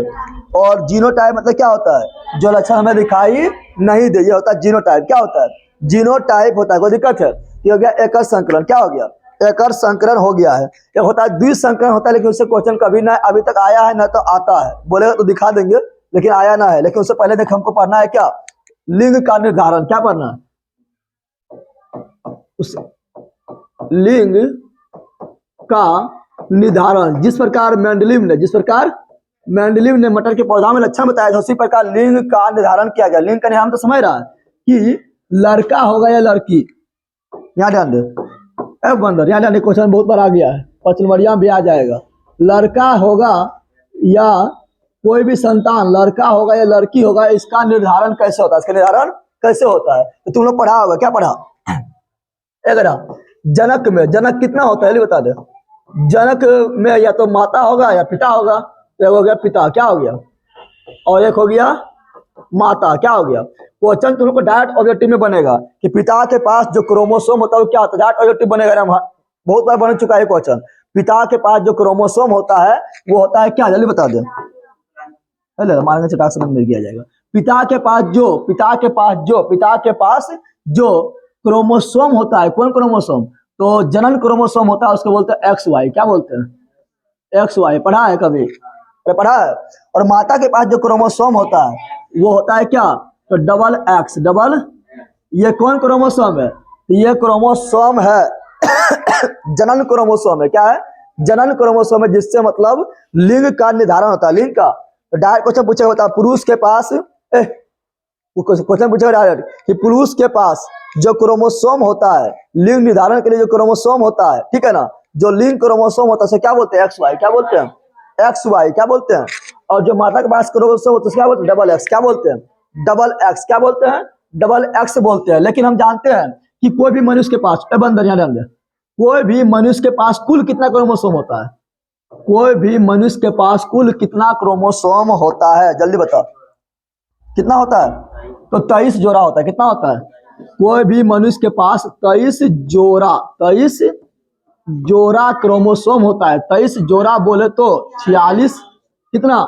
और जीनोटाइप मतलब क्या होता है, जो लक्षण हमें दिखाई नहीं दे, ये होता है जीनोटाइप। क्या होता है, जीनोटाइप होता है। कोई दिक्कत है, ये हो गया एकर संकरण। क्या हो गया, एकर संकरण हो गया है। एक होता है द्विसंकरण होता है, लेकिन उससे क्वेश्चन कभी ना अभी तक आया है ना तो आता है, बोलेगा तो दिखा देंगे, लेकिन आया ना है। लेकिन उससे पहले देख हमको पढ़ना है क्या, लिंग का निर्धारण। क्या पढ़ना है, उस लिंग का निर्धारण। जिस प्रकार मेंडलीव ने मटर के पौधा में लक्षण बताया था, उसी प्रकार लिंग का निर्धारण किया गया। लिंग का नाम तो समझ रहा है कि लड़का होगा या लड़की। यहाँ ध्यान दे, ए बंदर, यहाँ जाने क्वेश्चन बहुत बार आ गया है, 5 नंबरिया भी आ जाएगा। लड़का होगा या कोई भी संतान लड़का होगा या लड़की होगा, इसका निर्धारण कैसे होता है, इसका निर्धारण कैसे होता है? तो तुम लोग पढ़ा होगा, क्या पढ़ा? जनक में जनक कितना होता है बता दे। जनक में या तो माता होगा या पिता होगा। तो एक हो गया पिता, क्या हो गया, और एक हो गया माता, क्या हो गया। क्वेश्चन तुम लोग को डायरेक्ट ऑब्जेक्टिव में बनेगा कि पिता के पास जो क्रोमोसोम होता है वो क्या होता है, डायरेक्ट ऑब्जेक्टिव बनेगा ना। बहुत बार बन चुका है क्वेश्चन। पिता के पास जो क्रोमोसोम होता है वो होता है क्या, जल्दी बता दे। मारेंगे चटाक से मिल गया जाएगा। पिता के पास जो क्रोमोसोम होता है, कौन क्रोमोसोम, तो जनन क्रोमोसोम होता है, उसको बोलते हैं एक्स वाई। क्या बोलते हैं, एक्स वाई। पढ़ा है कभी, पढ़ा है। और माता के पास जो क्रोमोसोम होता है वो होता है क्या, तो डबल एक्स, डबल। ये कौन क्रोमोसोम है, तो ये क्रोमोसोम है जनन क्रोमोसोम है। क्या है, जनन क्रोमोसोम है, जिससे मतलब लिंग का निर्धारण होता है, लिंग का। तो डायरेक्ट क्वेश्चन पूछेगा, होता है पुरुष के पास, क्वेश्चन पूछेगा डायरेक्ट कि पुरुष के पास जो क्रोमोसोम होता है, लिंग निर्धारण के लिए जो क्रोमोसोम होता है, ठीक है ना, जो लिंग क्रोमोसोम होता है उसे क्या बोलते हैं, एक्स वाई। क्या बोलते हैं, एक्स वाई। क्या बोलते हैं। और जो माता के पास क्रोमोसोम होता है क्या बोलते हैं, डबल एक्स। क्या बोलते हैं, डबल एक्स। क्या बोलते हैं, डबल एक्स बोलते हैं। लेकिन हम जानते हैं कि कोई भी मनुष्य के पास, बंदर यहाँ ध्यान दे, कोई भी मनुष्य के पास कुल कितना क्रोमोसोम होता है, कोई भी मनुष्य के पास कुल कितना क्रोमोसोम होता है, जल्दी बता, कितना होता है, तो 23 जोड़ा होता है। कितना होता है, कोई भी मनुष्य के पास 23 जोड़ा क्रोमोसोम होता है। 23 जोड़ा बोले तो 46, कितना,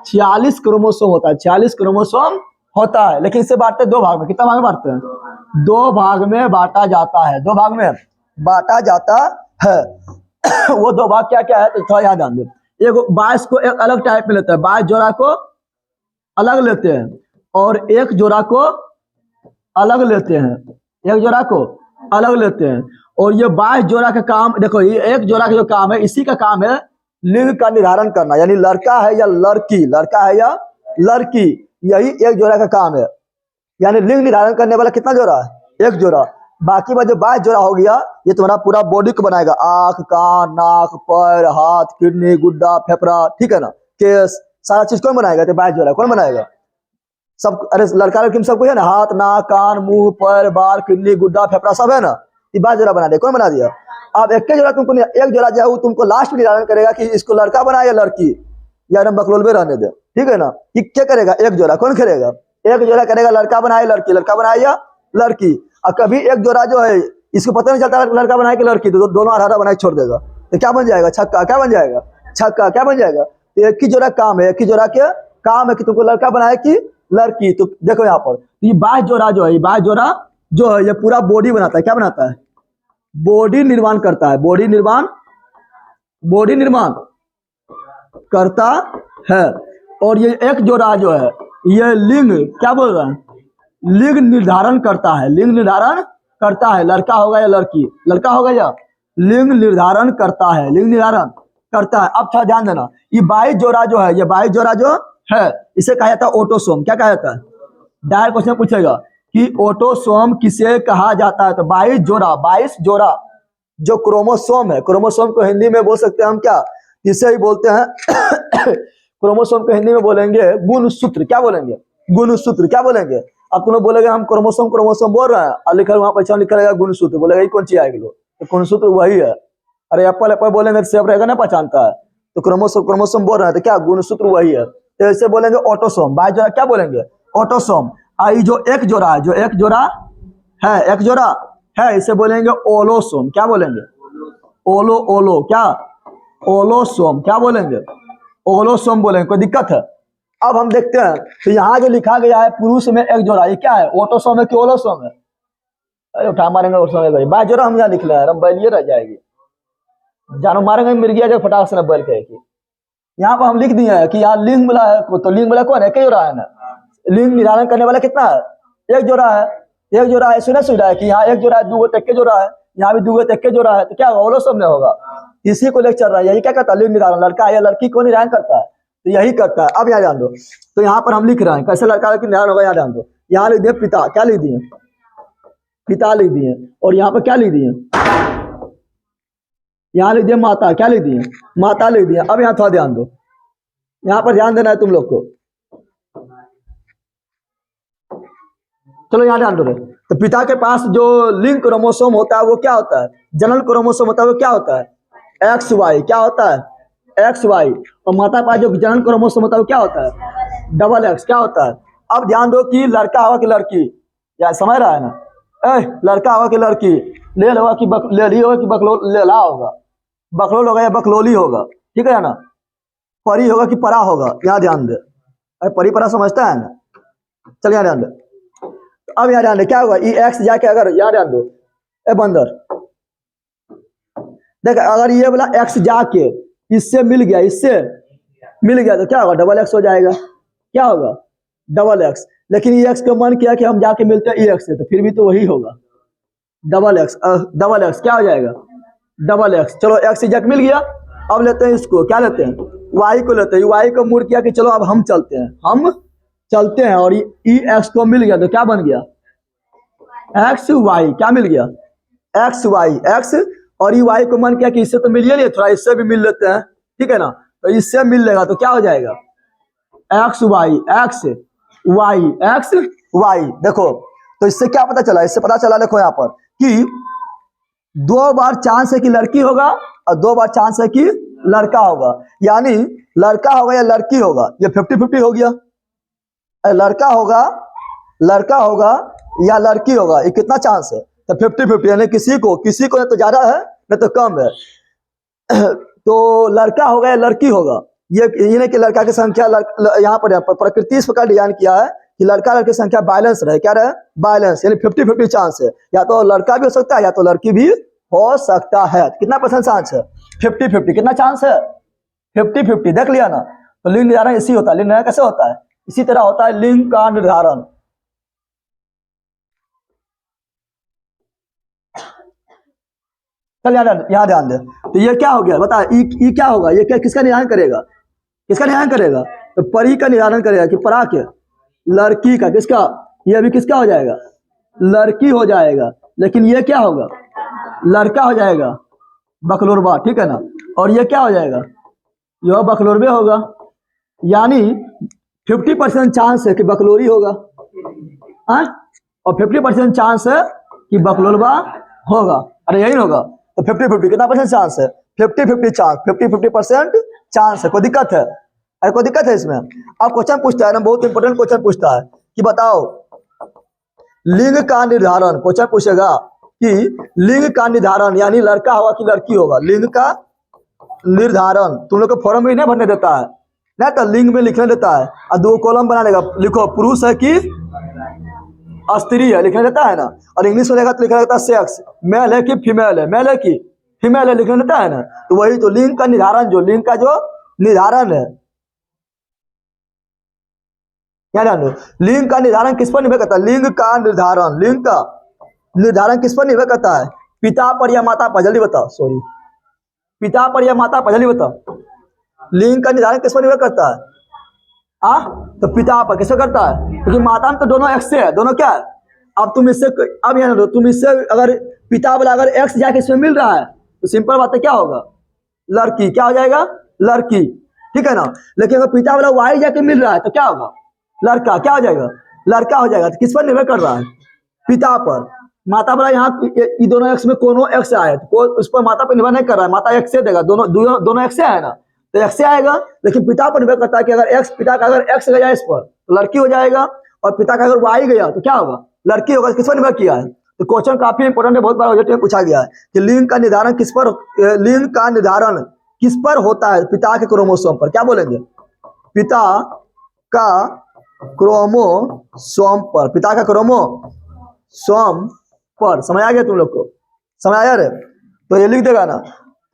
46 क्रोमोसोम होता है, 46 क्रोमोसोम होता है। लेकिन इसे बांटते 2 भाग में। कितना भाग में बांटते हैं, 2 भाग में बांटा जाता है, 2 भाग में बांटा जाता है। वो 2 भाग क्या क्या है, तो थोड़ा याद ध्यान दो। एक 22 को एक अलग टाइप में लेता है, 22 जोड़ा को अलग लेते हैं और एक जोड़ा को अलग लेते हैं, एक जोड़ा को अलग लेते हैं। और ये 22 जोड़ा का काम देखो, ये एक जोड़ा का जो काम है, इसी का काम है लिंग का निर्धारण करना, यानी लड़का है या लड़की, लड़का है या लड़की, यही एक जोड़ा का काम है। यानी लिंग निर्धारण करने वाला कितना जोड़ा है, एक जोड़ा। बाकी जो 22 जोड़ा हो गया, ये तुम्हारा पूरा बॉडी को बनाएगा, आंख, कान, नाक, पैर, हाथ, किडनी, गुड्डा, फेफड़ा, ठीक है ना, केस, सारा चीज कौन बनाएगा, तो 22 जोड़ा कौन बनाएगा, सब। अरे लड़का लड़की में सबको है ना, हाथ, नाक, कान, मुंह, पैर, बाल, किडनी, गुड्डा, फेफड़ा सब है ना, ये 22 जोड़ा बना दिया, कौन बना दिया। अब एक जोड़ा तुमको, एक जोड़ा जो है वो तुमको लास्ट में निर्धारण करेगा कि इसको लड़का बनाए या लड़की, या एकदम बकलोल में रहने दे, ठीक है ना। ये क्या करेगा, एक जोड़ा कौन करेगा, एक जोड़ा करेगा, लड़का बनाए लड़की, लड़का बनाए या लड़की। और कभी एक जोड़ा जो है इसको पता नहीं चलता लड़का बनाए कि लड़की, तो दोनों आधा बना के छोड़ देगा, तो क्या बन जाएगा, छक्का। क्या बन जाएगा, छक्का। क्या बन जाएगा, तो एक ही जोड़ा काम है, एक ही जोड़ा के काम है कि तुमको लड़का बनाए कि लड़की। तो देखो यहाँ पर ये 22 जोड़ा जो है, ये 22 जोड़ा जो है ये पूरा बॉडी बनाता है। क्या बनाता है, बॉडी निर्माण करता है, बॉडी निर्माण करता है। और ये एक जोड़ा जो है ये लिंग, क्या बोल रहा है, लिंग निर्धारण करता है, लिंग निर्धारण करता है। लड़का होगा या लड़की, लड़का होगा या, लिंग निर्धारण करता है, लिंग निर्धारण करता है। अब थोड़ा ध्यान देना, ये 22 जोड़ा जो है, ये 22 जोड़ा जो है इसे कहा जाता है ऑटोसोम। क्या कहा जाता है, डायरेक्ट क्वेश्चन पूछेगा कि ऑटोसोम किसे कहा जाता है, तो 22 जोड़ा जो क्रोमोसोम है, क्रोमोसोम को हिंदी में बोल सकते हैं हम क्या, इसे ही बोलते हैं क्रोमोसोम को हिंदी में बोलेंगे गुणसूत्र। क्या बोलेंगे, गुणसूत्र। क्या बोलेंगे, अब तुम लोग बोलेगे हम क्रोमोसोम बोल रहे हैं, और लिखा वहां पर लिखा रहेगा गुणसूत्र, बोलेगा ये कौन चीज आएगी, तो गुणसूत्र वही है। अरे एप्पल बोलेंगे सेब रहेगा ना, पहचानता है, तो क्रोमोसोम बोल रहे हैं, तो क्या गुणसूत्र वही है। तो ऐसे बोलेंगे ऑटोसोम। 22 जोड़ा क्या बोलेंगे, ऑटोसोम। आई जो एक जोड़ा है, जो एक जोड़ा है, एक जोड़ा है, इसे बोलेंगे ओलोसोम। क्या बोलेंगे, ओलो, क्या, ओलोसोम। क्या बोलेंगे, ओलोसोम बोलेंगे। कोई दिक्कत है। अब हम देखते हैं, तो यहाँ जो लिखा गया है पुरुष में एक जोड़ा, ये क्या है, ऑटोसोम है कि ओलोसोम है। अरे उठा मारेंगे ऑटोसोम, 22 जोड़ा हम यहाँ लिख रहे हैं, बैलिए रह जाएगी, जानो मारेंगे मिर्गिया जो फटाक से बैल के। यहाँ पर हम लिख दिए हैं कि यहाँ लिंग मिला है, तो लिंग मिला कौन है, एक जोड़ा है ना। लिंग निर्धारण करने वाला कितना है, एक जोड़ा है, एक जोड़ा है। सुना है कि यहाँ एक जोड़ा है, 2 तक के जोड़ा है, यहाँ भी 2 तक के जोड़ा है, तो क्या होगा, ओलोसोम में होगा। इसी को लेकर चल रहा है, यही क्या कहता है, लिंग निर्धारण, लड़का है या लड़की को निर्धारण करता है, तो यही करता है। अब यहाँ ध्यान दो, तो यहाँ पर हम लिख रहे हैं कैसे लड़का लड़की निर्धारण होगा, यहाँ ध्यान दो। यहाँ लिख दिए पिता, क्या लिख दिए, पिता लिख दिए, और यहाँ पर क्या लिख दिए, यहाँ लिख दिया माता, क्या लिख दिए, माता लिख दिया। अब यहाँ थोड़ा ध्यान दो, यहाँ पर ध्यान देना है तुम लोग को। चलो यहाँ ध्यान दो। तो पिता के पास जो लिंक क्रोमोसोम होता है वो क्या होता है, जनन क्रोमोसोम होता है वो क्या होता है, एक्स वाई, क्या होता है, एक्स वाई। और माता के पास जो जनन क्रोमोसोम होता है वो क्या होता है, डबल एक्स, क्या होता है। अब ध्यान दो कि लड़का होगा कि लड़की, या समझ रहा है ना, लड़का होगा कि लड़की, ले होगा कि ले ली होगा कि बकलो लेला होगा, बकलोल होगा या बकलोली होगा, ठीक है ना, परी होगा कि परा होगा, यहाँ ध्यान दे। अरे परी परा समझता है ना, चल यहाँ ध्यान दे। अब यहाँ ध्यान दे क्या होगा, ई एक्स जाके अगर यहाँ ध्यान दो, ए बंदर देख, अगर ये वाला एक्स जाके इससे मिल गया, इससे मिल गया तो क्या होगा, डबल एक्स हो जाएगा, क्या होगा, डबल एक्स। लेकिन ई एक्स का मन किया कि हम जाके मिलते हैं ई एक्स से, तो फिर भी तो वही होगा, डबल एक्स, डबल एक्स क्या हो जाएगा, डबल एक्स। चलो एक्स जाके मिल गया, अब लेते हैं इसको, क्या लेते हैं, वाई को लेते हैं। वाई को मूड किया कि चलो अब हम चलते हैं, हम चलते हैं, और ई एक्स को मिल गया तो क्या बन गया, एक्स वाई, क्या मिल गया, एक्स वाई एक्स। और ई वाई को मन किया कि इससे तो मिलिए नहीं, थोड़ा इससे भी मिल लेते हैं, ठीक है ना, तो इससे मिल लेगा तो क्या हो जाएगा, X Y X Y X Y. देखो तो इससे क्या पता चला, इससे पता चला देखो यहाँ पर कि 2 बार चांस है कि लड़की होगा और 2 बार चांस है कि लड़का होगा, यानी लड़का होगा या लड़की होगा, ये 50-50 हो गया। लड़का होगा, लड़का होगा या लड़की होगा, ये कितना चांस है, तो 50-50, यानी किसी को ना तो ज्यादा है ना तो कम है। तो लड़का होगा या लड़की होगा, ये नहीं कि लड़का की संख्या यहाँ पर प्रकृति इस प्रकार डिजाइन किया है कि लड़का लड़की संख्या बैलेंस रहे, क्या रहे, बैलेंस, यानी 50-50 चांस है, या तो लड़का भी हो सकता है या तो लड़की भी हो सकता है। कितना % चांस है, 50-50, कितना चांस है, 50-50, देख लिया ना। तो लिंग निर्धारण इसी होता है, लिंग निर्धारण कैसे होता है, इसी तरह होता है लिंग का निर्धारण। चल यहाँ ध्यान दे, तो ये क्या हो गया बता, ई क्या होगा, ये क्या किसका निर्धारण करेगा, किसका निर्धारण करेगा, तो परी का निर्धारण करेगा कि परा के, लड़की का, किसका, ये अभी किसका हो जाएगा, लड़की हो जाएगा। लेकिन ये क्या होगा, लड़का हो जाएगा, बकलोरबा, ठीक है ना। और ये क्या हो जाएगा, यह बकलोरबे होगा, यानी 50% चांस है कि बकलोरी होगा, और 50% चांस है कि बकलोरबा होगा। अरे यही होगा, तो 50-50 कितना % चांस है, 50-50 चांस, 50-50% चांस है। कोई दिक्कत है, अरे कोई दिक्कत है इसमें। अब क्वेश्चन पूछता है ना, बहुत इंपॉर्टेंट क्वेश्चन पूछता है कि बताओ लिंग का निर्धारण, क्वेश्चन पूछेगा कि लिंग का निर्धारण, यानी लड़का होगा कि लड़की होगा, लिंग का निर्धारण तुम लोग को फॉर्म में नहीं भरने देता है ना, तो लिंग में लिखने देता है और 2 कॉलम बना देगा, लिखो पुरुष है कि स्त्री है, लिखने देता है ना। और इंग्लिश में लेगा तो लिखा रहता है सेक्स, मेल है कि फीमेल है, मेल है कि फीमेल है, लिखने देता है ना। तो वही तो लिंग का निर्धारण, जो लिंग का जो निर्धारण है, क्या जान लो, लिंग का निर्धारण किस पर निर्भर करता है, लिंग का निर्धारण, लिंग का निर्धारण किस पर निर्भर करता है, पिता पर या माता पर, जल्दी बताओ, सॉरी, पिता पर या माता पर, जल्दी बताओ, लिंग का निर्धारण किस पर निर्भर करता है, तो पिता पर किससे करता है, क्योंकि माता में तो दोनों एक्स से है, दोनों क्या है। अब तुम इससे, अब यहाँ तुम इससे अगर पिता वाला अगर एक्स जाके इसमें मिल रहा है तो सिंपल बात है क्या होगा, लड़की, क्या हो जाएगा, लड़की, ठीक है ना। लेकिन अगर पिता वाला वाई जाके मिल रहा है तो क्या होगा, लड़का, क्या हो जाएगा, लड़का हो जाएगा। तो किस पर निर्भर कर रहा है, पिता पर। माता वाला यहाँ दोनों एक्स में कोनो एक्स आए तो उस पर माता पर निर्भर नहीं कर रहा है, माता एक्स से देगा, दोनों एक्स से है ना, तो एक्स से आएगा। लेकिन पिता पर निर्भर करता है कि अगर एक्स, पिता का अगर एक्स गया इस पर तो लड़की हो जाएगा, और पिता का अगर वाई गया तो क्या होगा, लड़की होगा। किस पर निर्भर किया है, तो क्वेश्चन काफी इंपोर्टेंट है, बहुत बार ऑब्जेक्टिव में पूछा गया है कि लिंग का निर्धारण किस पर, लिंग का निर्धारण किस पर होता है, पिता के क्रोमोसोम पर, क्या बोलेंगे, पिता का क्रोमोसोम पर, पिता का क्रोमोसोम पर। समझ आ गया तुम लोग को, समझ आया रे। तो ये लिख देगा ना।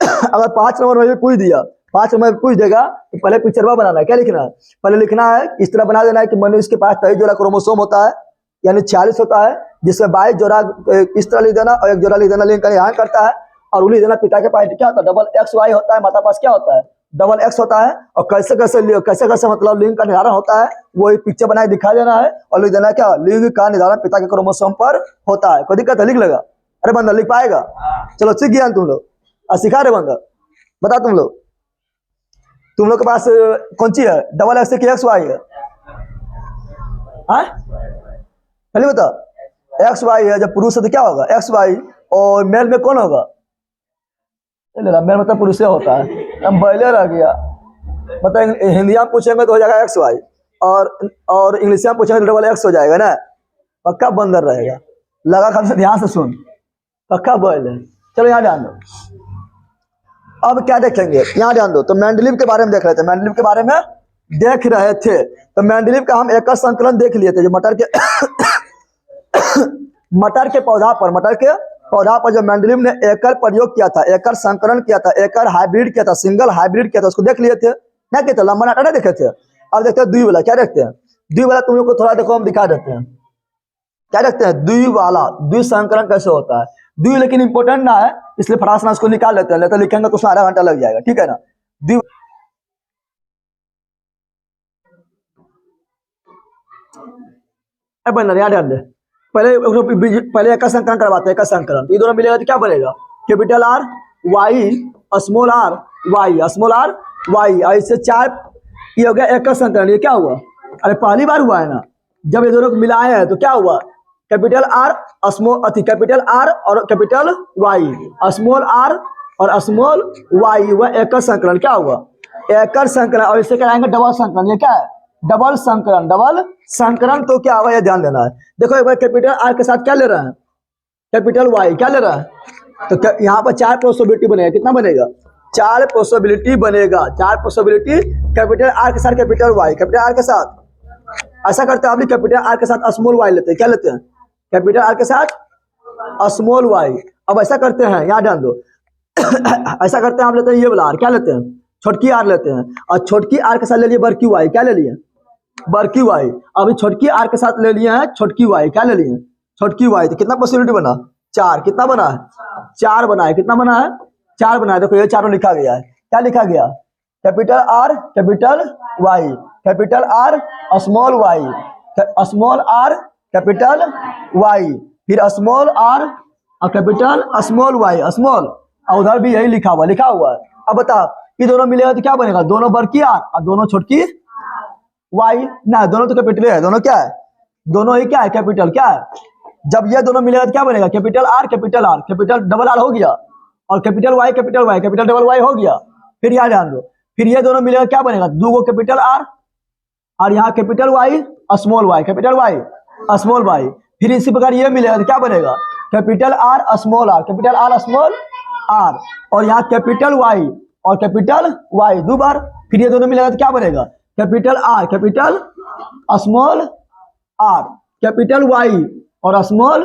अगर 5 नंबर में भी पूछ दिया, 5 नंबर में पूछ देगा तो पहले पिक्चरवा बनाना है, क्या लिखना है, पहले लिखना है इस तरह बना देना है कि मनुष्य के पास 23 जोड़ा क्रोमोसोम होता है, यानी 46 होता है, जिसमें 22 जोड़ा इस तरह लिख देना और 1 जोड़ा लिख देना लिंग का निर्धारण करता है। और लिख देना पिता के पास क्या होता है, डबल एक्स वाई होता है, माता पास क्या होता है, डबल एक्स होता है। और कैसे कैसे मतलब लिंग का निर्धारण होता है वो एक पिक्चर बनाए दिखा देना है, और लिख देना क्या, लिंग का निर्धारण पिता के क्रोमोसोम पर होता है। कोई दिक्कत है, लिख लेगा, अरे बंदा लिख पाएगा, चलो सीख गया तुम लोग। सिखा रहे बंदा, बता तुम लोग के पास कौन सी है, डबल एक्स की एक्स वाई है? पहले बता, एक्स वाई है, जब पुरुष है तो क्या होगा एक्स वाई, और मेल में कौन होगा? मेल मतलब पुरुष होता है, हम पहले रह गया। मतलब हिंदी में पूछेंगे तो हो जाएगा एक्स वाई, और इंग्लिश में पूछेंगे तो डबल एक्स हो जाएगा ना, पक्का बंदर रहेगा। लगा खान से ध्यान से सुन, पक्का बोल है। चलो यहाँ ध्यान दो, अब क्या देखेंगे यहाँ ध्यान दो। तो मेंडलीव के बारे में देख रहे थे, मेंडलीव के बारे में देख रहे थे। तो मेंडलीव का हम एकल संकलन देख लिए थे, जो मटर के मटर के पौधा पर जो मेंडलीव ने एकल प्रयोग किया था, एकल संकलन किया था, एकल हाइब्रिड किया था, सिंगल हाइब्रिड किया था, उसको देख लिए थे ना, कहते लंबा नाटा ना देखे थे। अब देखते हैं द्विवाला, क्या देखते हैं द्विवाला, तुम लोग को थोड़ा देखो हम दिखा देते हैं, क्या देखते हैं द्विवाला, द्विसंकरण कैसे होता है। द्वि लेकिन इंपोर्टेंट ना है, इसलिए फटाक से उसको निकाल लेते हैं, नहीं तो लिखेंगे तो उसमें आधा घंटा लग जाएगा, ठीक है ना। द्वि बन याद दे, पहले एकल संकलन करवाते हैं, एकल संकलन, ये दोनों मिलेगा तो क्या बनेगा, capital R Y small R Y, small R Y, और इससे 4, ये हो गया एकल संकलन। ये क्या हुआ, अरे पहली बार हुआ है ना, जब ये दोनों को मिलाए हैं तो क्या हुआ, कैपिटल आर कैपिटल आर और कैपिटल वाई, स्मॉल आर और स्मॉल वाई हुआ एकल संकलन। क्या हुआ, एकल संकलन। और इसे कराएंगे डबल संकलन, ये क्या है डबल संकलन। डबल संकलन तो क्या होगा, ये ध्यान देना है। देखो एक बार कैपिटल आर के साथ क्या ले रहे हैं, कैपिटल वाई क्या ले रहा है, तो यहाँ पर 4 पॉसिबिलिटी बनेगा, कितना बनेगा 4 पॉसिबिलिटी बनेगा, 4 पॉसिबिलिटी कैपिटल आर के साथ कैपिटल वाई, कैपिटल आर के साथ ऐसा करते हैं, आप कैपिटल आर के साथ स्मॉल वाई लेते हैं, क्या लेते हैं कैपिटल आर के साथ स्मॉल वाई। अब ऐसा करते हैं, यहाँ ध्यान दो ऐसा करते हैं, आप लेते हैं ये वाला आर, क्या लेते हैं छोटकी आर लेते हैं, और छोटकी आर के साथ ले लिए बड़की वाई, क्या ले लिए बड़की वाई। अभी छोटकी आर के साथ ले लिए हैं छोटकी वाई, क्या ले लिए छोटकी वाई, तो कितना पॉसिबिलिटी बना 4, कितना बना है 4 बना है, कितना बना है 4 बना है। देखो ये चारों लिखा गया है, क्या लिखा गया capital R capital Y, capital R small Y, small R capital Y, फिर स्मॉल आर और कैपिटल स्मॉल वाई, स्मॉल, और उधर भी यही लिखा हुआ है। अब बता ये दोनों मिलेगा तो क्या बनेगा, दोनों बड़की आर और दोनों छोटकी वाई ना, दोनों तो कैपिटल है, दोनों क्या है, दोनों ही क्या है कैपिटल, क्या है। जब ये दोनों मिलेगा तो क्या बनेगा capital R capital double R हो गया, और capital Y capital double Y हो गया। फिर यहाँ ध्यान दो, फिर ये दोनों मिलेगा क्या बनेगा, 2 कैपिटल आर और यहाँ capital Y small Y, capital Y small Y. फिर इसी प्रकार ये मिलेगा तो क्या बनेगा capital R small R, capital R small R, और यहाँ कैपिटल वाई और कैपिटल वाई 2 बार। फिर ये दोनों मिलेगा तो क्या बनेगा capital R capital small R, capital Y और स्मॉल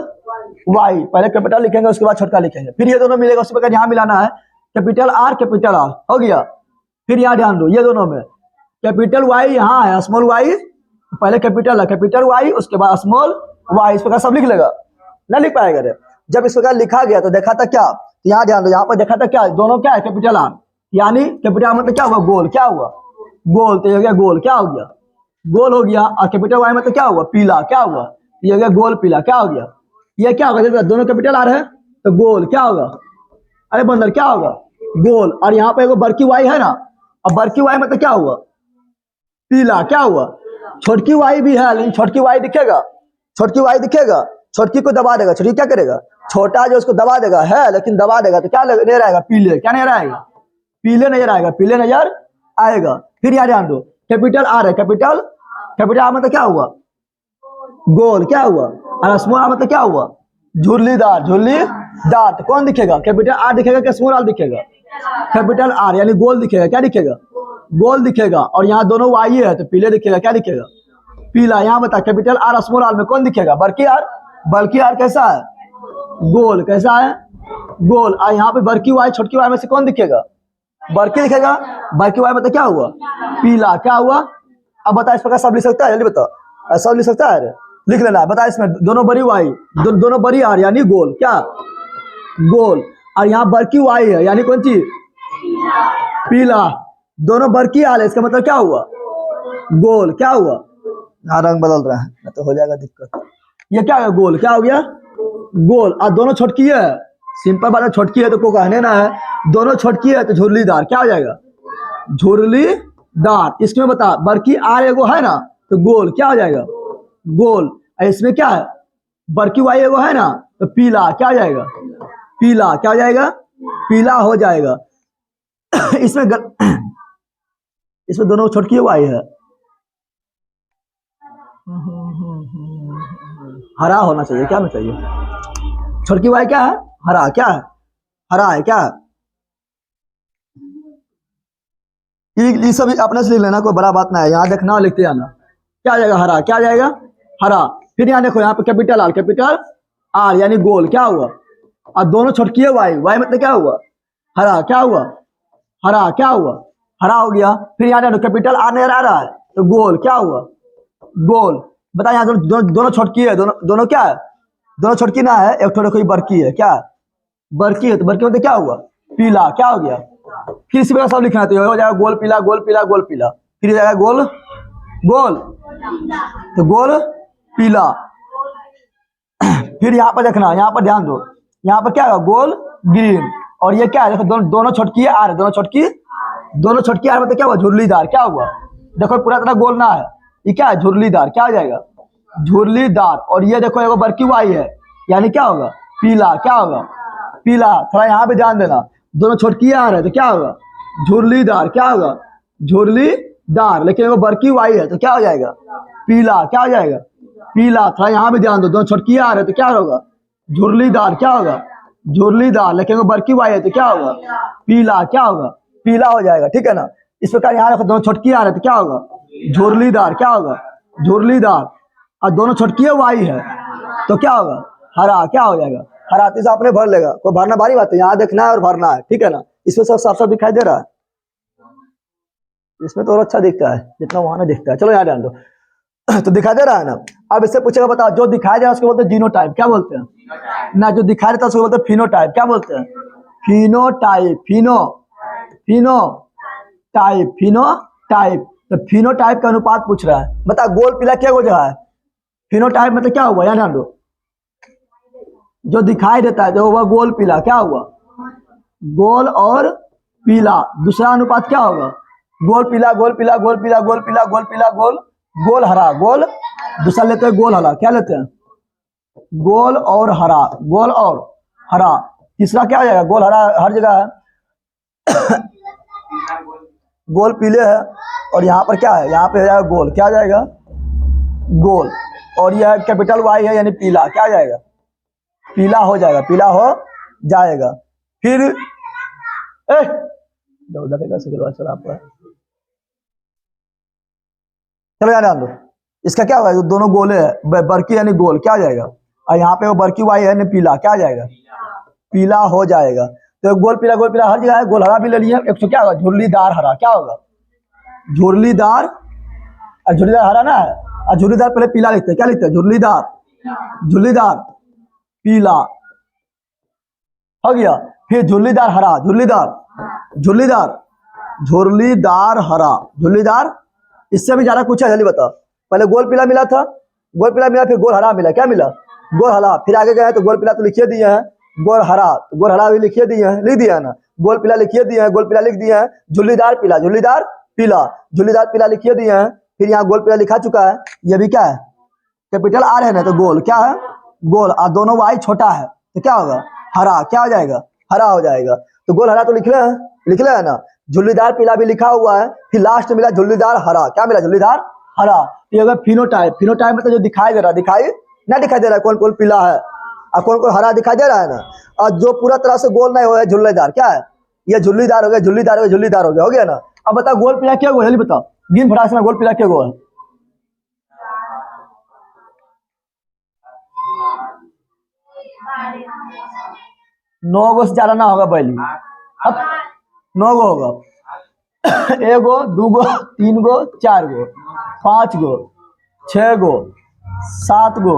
वाई, पहले कैपिटल लिखेंगे उसके बाद छोटका लिखेंगे। फिर ये दोनों मिलेगा, उसी प्रकार यहाँ मिलाना है कैपिटल आर हो गया। फिर यहाँ ध्यान दो, ये दोनों में कैपिटल वाई यहाँ है, स्मॉल वाई पहले कैपिटल है, कैपिटल वाई उसके बाद स्मॉल वाई, इस प्रकार सब लिख लेगा, ना लिख पाएगा रे। जब इस प्रकार लिखा गया तो देखा था क्या, यहाँ ध्यान दो, यहाँ पर देखा था क्या, दोनों क्या है कैपिटल आर, यानी कैपिटल आर मतलब क्या हुआ गोल, क्या हुआ गोल, तो ये हो गया गोल, क्या हो गया गोल हो गया। और कैपिटल वाई मतलब क्या हुआ पीला, क्या हुआ ये हो गया गोल पीला, क्या हो गया ये क्या होगा, दोनों कैपिटल आर है तो गोल क्या होगा, अरे बंदर क्या होगा गोल। और यहाँ पे एगो बड़की वाई है ना, और बड़की वाई मतलब क्या हुआ पीला, क्या हुआ। छोटकी वाई भी है लेकिन छोटकी वाई दिखेगा, छोटकी को दबा देगा, छोटकी क्या करेगा छोटा जो उसको दबा देगा है, लेकिन दबा देगा तो क्या नहीं रहेगा पीले, क्या नहीं रहेगा पीले नजर आएगा, पीले नजर आएगा। फिर यार ध्यान दो कैपिटल आर है, कैपिटल आर मतलब क्या हुआ गोल, क्या हुआ। और स्मॉल आर मतलब क्या हुआ झुर्लीदार, तो कौन दिखेगा कैपिटल आर दिखेगा क्या स्मॉल आर दिखेगा, कैपिटल आर यानी गोल दिखेगा, क्या दिखेगा गोल दिखेगा। और यहाँ दोनों वाई है तो पीले दिखेगा, क्या दिखेगा पीला। यहाँ बता कैपिटल आर स्मॉल आर में कौन दिखेगा बड़की आर कैसा है गोल, कैसा है गोल। और यहाँ पे बड़की वाई छोटकी वाई में से कौन दिखेगा बड़की दिखेगा, बड़की वाई मतलब क्या हुआ पीला, क्या हुआ। अब बता इस प्रकार सब लिख सकता है, जल्दी बता सब लिख सकता है, लिख लेना है। बता इसमें दोनों बड़ी वाई दोनों बड़ी आर यानी गोल, क्या गोल। और यहाँ बड़की वाई है यानी कौन चीज पीला, दोनों बड़की आर है, इसका मतलब क्या हुआ गोल, क्या हुआ। यहाँ रंग बदल रहा है तो हो जाएगा दिक्कत, ये क्या है गोल, क्या हो गया गोल। और दोनों छोटकी है सिंपल बात है, छोटकी है तो को कहने ना है, दोनों छोटकी है तो झुर्रीदार क्या हो जाएगा, झुर्रीदार। इसमें बता बड़की आर एगो है ना तो गोल क्या हो जाएगा, गोल। इसमें क्या है, बड़की वाई एगो है ना तो पीला क्या हो जाएगा, पीला क्या हो जाएगा, पीला हो जाएगा। इसमें इसमें दोनों छोटकी वाई है, हरा होना चाहिए, क्या होना चाहिए, छोटकी वाई क्या है, हरा, क्या है, हरा है, क्या है। ये सब अपने से लिख लेना, कोई बड़ा बात ना है, यहाँ देखना लिखते जाना। क्या आ जाएगा, हरा, क्या आ जाएगा, हरा। फिर यहाँ देखो, यहाँ पे कैपिटल आर, कैपिटल आर यानी गोल, क्या हुआ। और दोनों छोटकी है वाई, वाई मतलब क्या हुआ, हरा, क्या हुआ, हरा, क्या हुआ, हरा हो गया। फिर यहाँ देखो कैपिटल आर नजर आ रहा है तो गोल क्या हुआ, गोल। बता यहाँ दोनों छोटकी है, दोनों क्या है, दोनों छोटकी ना है, एक थोड़ी कोई बड़की है, क्या बड़की है, तो बड़की मतलब क्या हुआ, पीला, क्या हो गया। फिर इसी प्रकार सब लिखना तो हो जाएगा गोल पीला, गोल पीला, गोल पीला। फिर हो जाएगा गोल, गोल तो गोल पीला। फिर यहाँ पर देखना, यहाँ पर ध्यान दो, यहाँ पर क्या है, गोल ग्रीन। और ये क्या है, देखो दोनों छोटकी आ रहे, दोनों छोटकी आ रहे मतलब क्या हुआ, झुर्रीदार, क्या हुआ। देखो पूरा तरह गोल ना है, ये क्या है, झुर्रीदार, क्या हो जाएगा, झुर्रीदार। और ये देखो एगो बड़की वाई है यानी क्या होगा, पीला, क्या होगा, पीला। थोड़ा यहाँ पे ध्यान देना, दोनों छोटकी आ रहे तो क्या होगा, झुर्रीदार, क्या होगा, झुर्रीदार। लेकिन एगो बड़की वाई है तो क्या हो जाएगा, पीला, क्या हो जाएगा, पीला। थोड़ा यहाँ पे ध्यान दो, दोनों छोटकी आ रहे तो क्या होगा, झुर्रीदार, क्या होगा, झुर्रीदार। लेकिन एगो बड़की वाई है तो क्या होगा, पीला, क्या होगा, पीला हो जाएगा, ठीक है ना। इस प्रकार यहाँ रखो, दोनों छोटकी आ रहे तो क्या होगा, झुर्रीदार, क्या होगा, झुर्रीदार। और दोनों छोटकी वाई है तो क्या होगा, हरा, क्या हो जाएगा, हरा। तीसरा आपने भर लेगा, कोई भरना बारी बात है, यहाँ देखना है और भरना है, ठीक है ना। इसमें सब साफ साफ दिखाई दे रहा है, इसमें तो और अच्छा दिखता है जितना वहां में दिखता है। चलो यहाँ ध्यान दो। तो दिखाई दे रहा है ना। अब इससे पूछेगा, बताओ जो दिखाई दे रहा है उसको बोलते हैं जीनोटाइप, क्या बोलते हैं ना, जो दिखाई देता है उसको बोलते हैं फिनोटाइप, क्या बोलते हैं, फिनोटाइप, फिनोटाइप, फिनोटाइप। तो फिनोटाइप का अनुपात पूछ रहा है, बता गोल पीला क्या हो रहा है, फिनोटाइप मतलब क्या हुआ, यहाँ ध्यान दो, जो दिखाई देता है जो हुआ गोल पीला, क्या हुआ, गोल और पीला। दूसरा अनुपात क्या होगा, गोल पीला, गोल पीला, गोल पीला, गोल पीला, गोल पीला, गोल, गोल हरा, गोल। दूसरा लेते हैं गोल हरा, क्या लेते हैं, गोल और हरा, गोल और हरा। तीसरा क्या हो जाएगा, गोल हरा हर जगह है, गोल पीले है। और यहाँ पर क्या है, यहाँ पे हो जाएगा गोल, क्या आ जाएगा, गोल। और यह कैपिटल वाई है यानी पीला, क्या आ जाएगा, पीला हो जाएगा, पीला हो जाएगा। फिर चलो यार ध्यान दो, इसका क्या होगा, दोनों गोले है, बरकी यानी गोल, क्या आ जाएगा। और यहाँ पे वो बरकी वाई है यानी पीला, क्या आ जाएगा, पीला हो जाएगा। तो गोल पीला हर जगह है, गोल हरा भी ले लिया। एक तो क्या होगा, झुर्रीदार हरा, क्या होगा, झुर्रीदार। और झुर्रीदार हरा ना है, और झुर्रीदार पहले पीला लिखते हैं, क्या लिखते हैं, झुर्रीदार, झुर्रीदार पीला हो गया। फिर झुर्रीदार हरा, झुर्रीदार, झुर्रीदार, झुर्रीदार हरा, झुर्रीदार। इससे भी ज्यादा कुछ है, जल्दी बताओ। पहले गोल पीला मिला था, गोल पीला मिला, फिर गोल हरा मिला, क्या मिला, गोल हरा। फिर आगे गए तो गोल पीला तो लिखिए दिए हैं, गोल हरा, तो गोल हरा भी लिखिए दिए हैं, लिख दिया है ना। गोल पीला लिखिए दिए हैं, गोल पीला लिख दिए हैं। झुर्रीदार पीला, झुर्रीदार पीला, झुर्रीदार पीला लिखिए दिए हैं। फिर यहाँ गोल पीला लिखा चुका है, ये भी क्या है, कैपिटल आर है ना, तो गोल क्या है, गोल। और दोनों वाई छोटा है तो क्या होगा, हरा, क्या हो जाएगा, हरा हो जाएगा। तो गोल हरा तो लिख ले है ना। झुर्रीदार पीला भी लिखा हुआ है, फिर लास्ट मिला झुर्रीदार हरा, क्या मिला, झुर्रीदार हरा। ये होगा फिनोटाइप, फिनोटाइप मतलब जो दिखाई दे रहा, दिखाई ना दिखाई दे रहा है, कौन कौन पीला है और कौन कौन हरा दिखाई दे रहा है ना। और जो पूरा तरह से गोल नहीं हुआ है, झुर्रीदार, क्या है, ये झुर्रीदार हो गया, झुर्रीदार हो गया, झुर्रीदार हो गया ना। अब बताओ गोल पीला क्या हुआ, जल्दी बताओ, गिन फटाक से, गोल पीला क्या हुआ, 9 गो से ज्यादा ना होगा पहली, अब 9 गो होगा, एगो, 2 गो, 3 गो, 4 गो, 5 गो, 6 गो, 7 गो,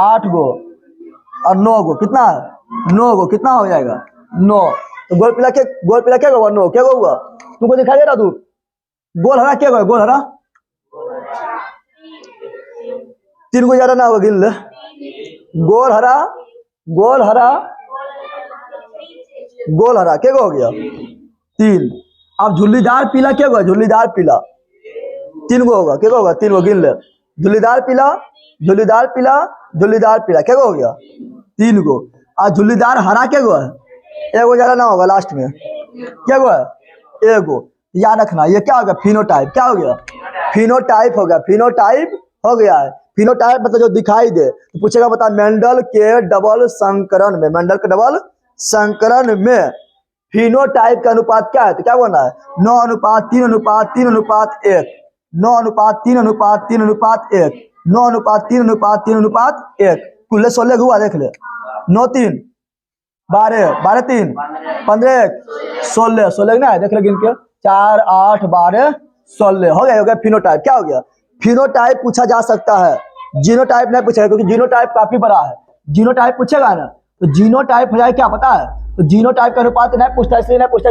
8 गो और 9 गो। कितना है, 9 गो, कितना हो जाएगा, 9। तो गोल पीला क्या हुआ, 9 क्या हुआ, तुमको दिखाई दे रहा, तू गोल हरा क्या हुआ, गोल हरा 3 गो ज्यादा ना होगा, गिन ले, गोल हरा, गोल हरा गोल हरा क्या हो गया 3। अब झुल्लीदार पीला क्या होगा, झुल्लीदार पीला 3 गो होगा, क्या होगा 3 गो, गिन ले। झुल्लीदार पीला, झुल्लीदार पीला, झुल्लीदार पीला क्या हो गया 3 गो। और झुल्लीदार हरा क्या गो है, एगो ज्यादा ना होगा लास्ट में, क्या गो है एगो। याद रखना ये क्या हो गया फिनोटाइप, क्या हो गया फिनोटाइप हो गया, फिनोटाइप हो गया है। फिनोटाइप मतलब जो दिखाई दे। तो पूछेगा बता मेंडल के डबल संकरण में, मेंडल के डबल संकरण में फिनोटाइप का अनुपात क्या है, तो क्या बोलना है 9:3:3:3:1, 9:3:3:3:1, 9:3:3:3:1। कुल 16 हुआ देख ले, 9 3 12, 12 3 15 16, 16 ना देख ले गिन के 4 8 12 16 हो गया फिनोटाइप। क्या हो गया फिनोटाइप पूछा जा सकता है, जीनोटाइप नहीं पूछेगा क्योंकि जीनोटाइप काफी बड़ा है। जीनोटाइप पूछेगा ना तो जीनोटाइप हो जाए क्या पता है, तो जीनोटाइप का अनुपात नहीं पूछता, इसलिए नहीं पूछता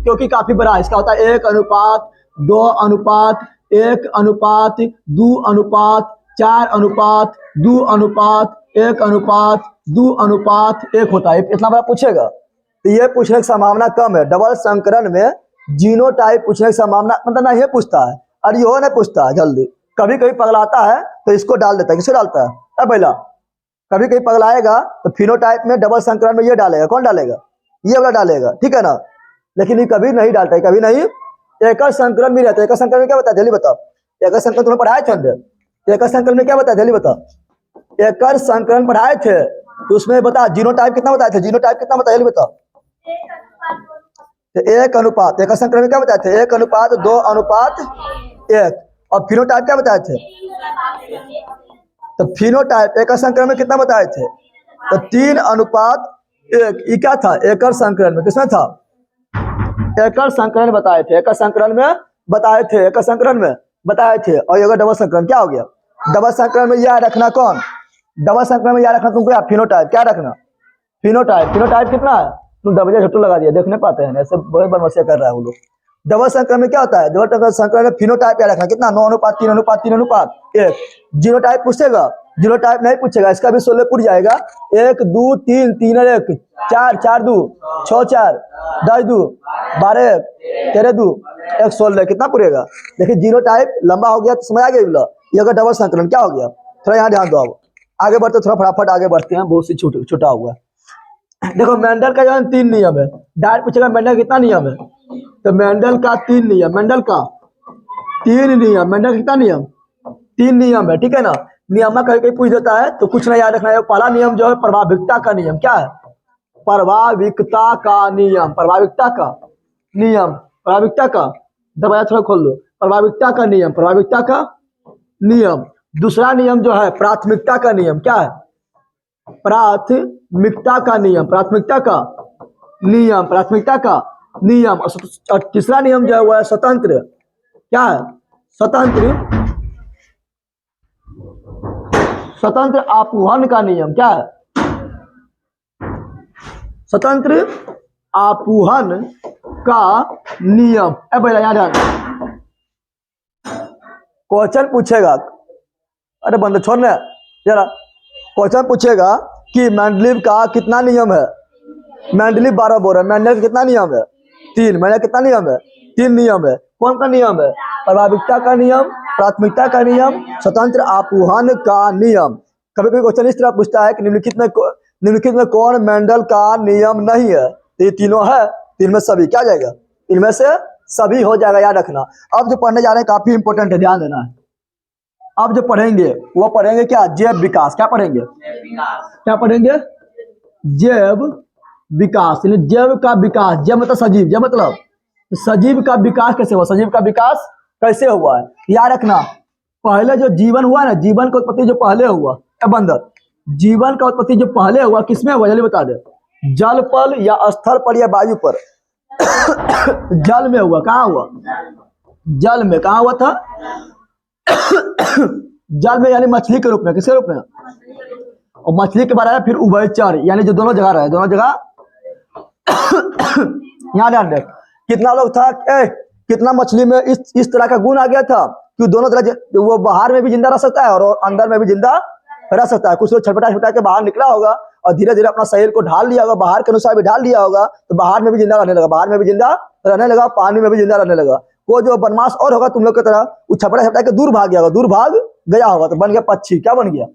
क्योंकि काफी बड़ा है। इसका होता है 1:2:1:2:4:2:1:1 होता है, इतना बड़ा पूछेगा तो ये पूछने की संभावना कम है। डबल संकरण में जीनोटाइप पूछने की संभावना मतलब नहीं पूछता है, और ये नहीं पूछता है जल्दी। कभी कभी पगलाता है तो इसको डाल देता है, किसको डालता है पहला, कभी कभी पगलाएगा तो फिनोटाइप में डबल संकरण में ये डालेगा, कौन डालेगा ये वाला डालेगा, ठीक है ना। लेकिन ये कभी नहीं डालता है, कभी नहीं। एकल संकरण भी रहता है। एकल संकरण में क्या बताया जल्दी बताओ, एकल संकरण तुम्हें पढ़ाए थे, एकल संकरण में क्या बताया जल्दी बताओ, एकल संकरण पढ़ाए थे तो उसमें बता जीनोटाइप कितना बताए थे, जीनोटाइप कितना बताया जल्दी बताओ। 1:, एकल संकरण में क्या बताए थे 1:2:1। और फिनोटाइप क्या बताए थे, तो फिनोटाइप एकल संकरण में कितना बताए थे, तो 3:1। ये क्या था एकल संकरण में, किसमें था एकल संकरण बताए थे, एकल संकरण में बताए थे, एकल संकरण में बताए थे। और ये डबल संकरण क्या हो गया, डबल संकरण में याद रखना कौन, डबल संकरण में याद रखना तुमको फिनोटाइप, क्या रखना फिनोटाइप। फिनोटाइप कितना है, तुम डबल झट्टू लगा दिया, देख नहीं पाते हैं, ऐसे बहुत बदमाशियां कर रहा है वो लोग। डबल संकरण में क्या होता है, डबल संकरण में फिनोटाइप याद रखना कितना 9:3:3:1। जीनोटाइप पूछेगा, जीनोटाइप नहीं पूछेगा, इसका भी 16 पूछ जाएगा। 1 2 3 3 1 4 4 2 6 4 10 2 12 1 13 2 1 16 कितना पूरेगा। देखिए जीनोटाइप लंबा हो गया तो समझ आ गया बोला। ये अगर डबल संकरण क्या हो गया, थोड़ा यहाँ ध्यान दो। अब आगे बढ़ते थोड़ा फटाफट आगे बढ़ते हैं, बहुत सी छोटा हुआ है। देखो मेंडल का जो है 3 नियम है। डायरेक्ट पूछेगा मेंडल कितना नियम है, तो मेंडल का 3 नियम, मेंडल का 3 नियम, मेंडल कितना नियम 3 नियम है, ठीक है ना। नियम कहीं कहीं पूछ देता है तो कुछ नहीं याद रखना है। पहला नियम जो है प्रभाविकता का नियम, क्या है प्रभाविकता का नियम, प्रभाविकता का नियम, प्रभाविकता का दबाया थोड़ा खोल दो, प्रभाविकता का नियम, प्रभाविकता का नियम। दूसरा नियम जो है प्राथमिकता का नियम, क्या है प्राथमिकता का नियम, प्राथमिकता का नियम, प्राथमिकता का नियम। और तीसरा नियम जो है वह है स्वतंत्र, क्या है स्वतंत्र आपूहन का नियम, क्या है स्वतंत्र आपूहन का नियम। अब यहाँ ध्यान, क्वेश्चन पूछेगा, अरे बंद छोड़ने जरा, क्वेश्चन पूछेगा कि मेंडलीव का कितना नियम है, मेंडलीव 12 बोल रहा है, मेंडल का कितना नियम है 3, मेंडल कितना नियम है 3 नियम है। कौन का नियम है प्रभाविकता का नियम, प्राथमिकता का नियम, स्वतंत्र आपूहन का नियम। कभी कभी क्वेश्चन इस तरह पूछता है कि निम्नलिखित में कौन मेंडल का नियम नहीं है, तो ये तीनों है, तीन में सभी क्या जाएगा, इनमें से सभी हो जाएगा, याद रखना। अब जो पढ़ने जा रहे हैं काफी इंपॉर्टेंट है, ध्यान देना है। अब जो पढ़ेंगे वो पढ़ेंगे क्या जैव विकास, क्या पढ़ेंगे क्या पढ़ेंगे जैव विकास, जैव का विकास, जैव मतलब सजीव, जैव मतलब सजीव का विकास कैसे हुआ, सजीव का विकास कैसे हुआ है याद रखना। पहले जो जीवन हुआ ना, जीवन का उत्पत्ति जो पहले हुआ बंदर, जीवन का उत्पत्ति जो पहले हुआ किसमें हुआ जल्दी बता दे, जल पर या स्थल पर या वायु पर जल में हुआ, कहाँ हुआ जल में, कहाँ हुआ था जल में, यानी मछली के रूप में, किसके रूप में, और मछली के बाद फिर उभयचर, यानी जो दोनों जगह रहे, दोनों जगह यहाँ ध्यान दे। कितना लोग था कितना मछली में इस तरह का गुण आ गया था कि दोनों तरह, वो बाहर में भी जिंदा रह सकता है और अंदर में भी जिंदा रह सकता है। कुछ लोग छटपटा छटपटा के बाहर निकला होगा और धीरे धीरे अपना शरीर को ढाल लिया होगा, बाहर के अनुसार भी ढाल लिया होगा, तो बाहर में भी जिंदा रहने लगा, बाहर में भी जिंदा रहने लगा, पानी में भी जिंदा रहने लगा। वो जो बदमाश और होगा तुम लोग की तरह, वो छपड़ा छपटा के दूर भाग गया होगा, दूर भाग गया होगा, तो बन गया पक्षी। क्या बन गया?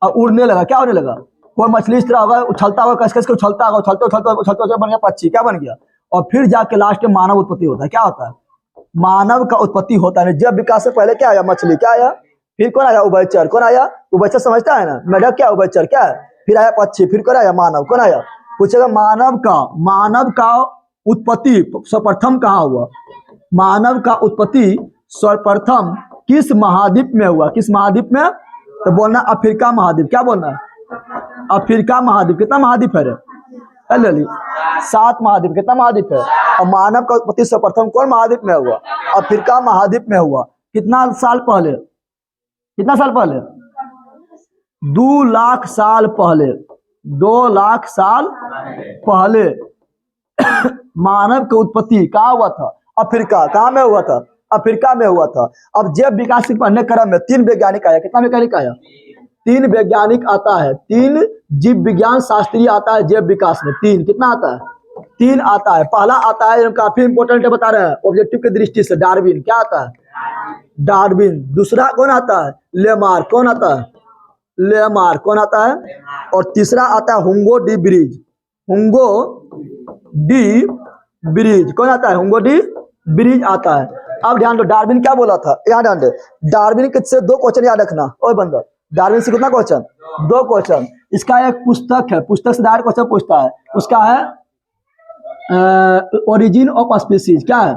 और उड़ने लगा। क्या होने लगा? कोई मछली इस तरह होगा, उछलता होगा, कस कस के उछलता होगा, उछलते उछलते उछलते उछलते बन गया पक्षी। क्या बन गया? और फिर जाके लास्ट में मानव उत्पत्ति होता है। क्या होता है? मानव का उत्पत्ति होता है। जब विकास से पहले क्या आया? मछली। क्या आया? फिर कौन आया? उभयचर। कौन आया? उभयचर समझता है ना, मेढक क्या उभयचर क्या है? फिर आया पक्षी, फिर कौन आया? मानव। कौन आया? पूछेगा मानव का उत्पत्ति सर्वप्रथम कहाँ हुआ? मानव का उत्पत्ति सर्वप्रथम किस महाद्वीप में हुआ? किस महाद्वीप में? तो बोलना अफ्रीका महाद्वीप। क्या बोलना है? अफ्रीका महाद्वीप। कितना महाद्वीप है रे? 7 महाद्वीप। कितना महाद्वीप है? और मानव का उत्पत्ति सर्वप्रथम कौन महाद्वीप में हुआ? अफ्रीका महाद्वीप में हुआ। कितना साल पहले? कितना साल पहले? 2 लाख साल पहले। 2 लाख साल पहले मानव की उत्पत्ति कहाँ हुआ था? अफ्रीका। कहाँ में हुआ था? अफ्रीका में हुआ था। अब जैव विकास के पढ़ने क्रम में 3 वैज्ञानिक आया। कितना वैज्ञानिक आया? 3 वैज्ञानिक आता है। 3 जीव विज्ञान शास्त्री आता है जैव विकास में। 3 कितना आता है? 3 आता है। पहला आता है, काफी इंपोर्टेंट है, बता रहे हैं ऑब्जेक्टिव की दृष्टि से, डार्विन। क्या आता है? डार्विन। दूसरा कौन आता है? लेमार्क। कौन आता है? लेमार्क। कौन आता है? और तीसरा आता है Hugo de Vries. Hugo de Vries. कौन आता है? हुंगो डी ब्रिज आता है। अब ध्यान दो, डार्विन क्या बोला था? यहाँ ध्यान दो, डार्विन से 2 क्वेश्चन याद रखना। ओए बंदर, डार्विन से कितना क्वेश्चन? 2 क्वेश्चन। इसका एक पुस्तक है, पुस्तक से डायरेक्ट क्वेश्चन पूछता है। उसका है ओरिजिन ऑफ स्पीसीज। क्या है?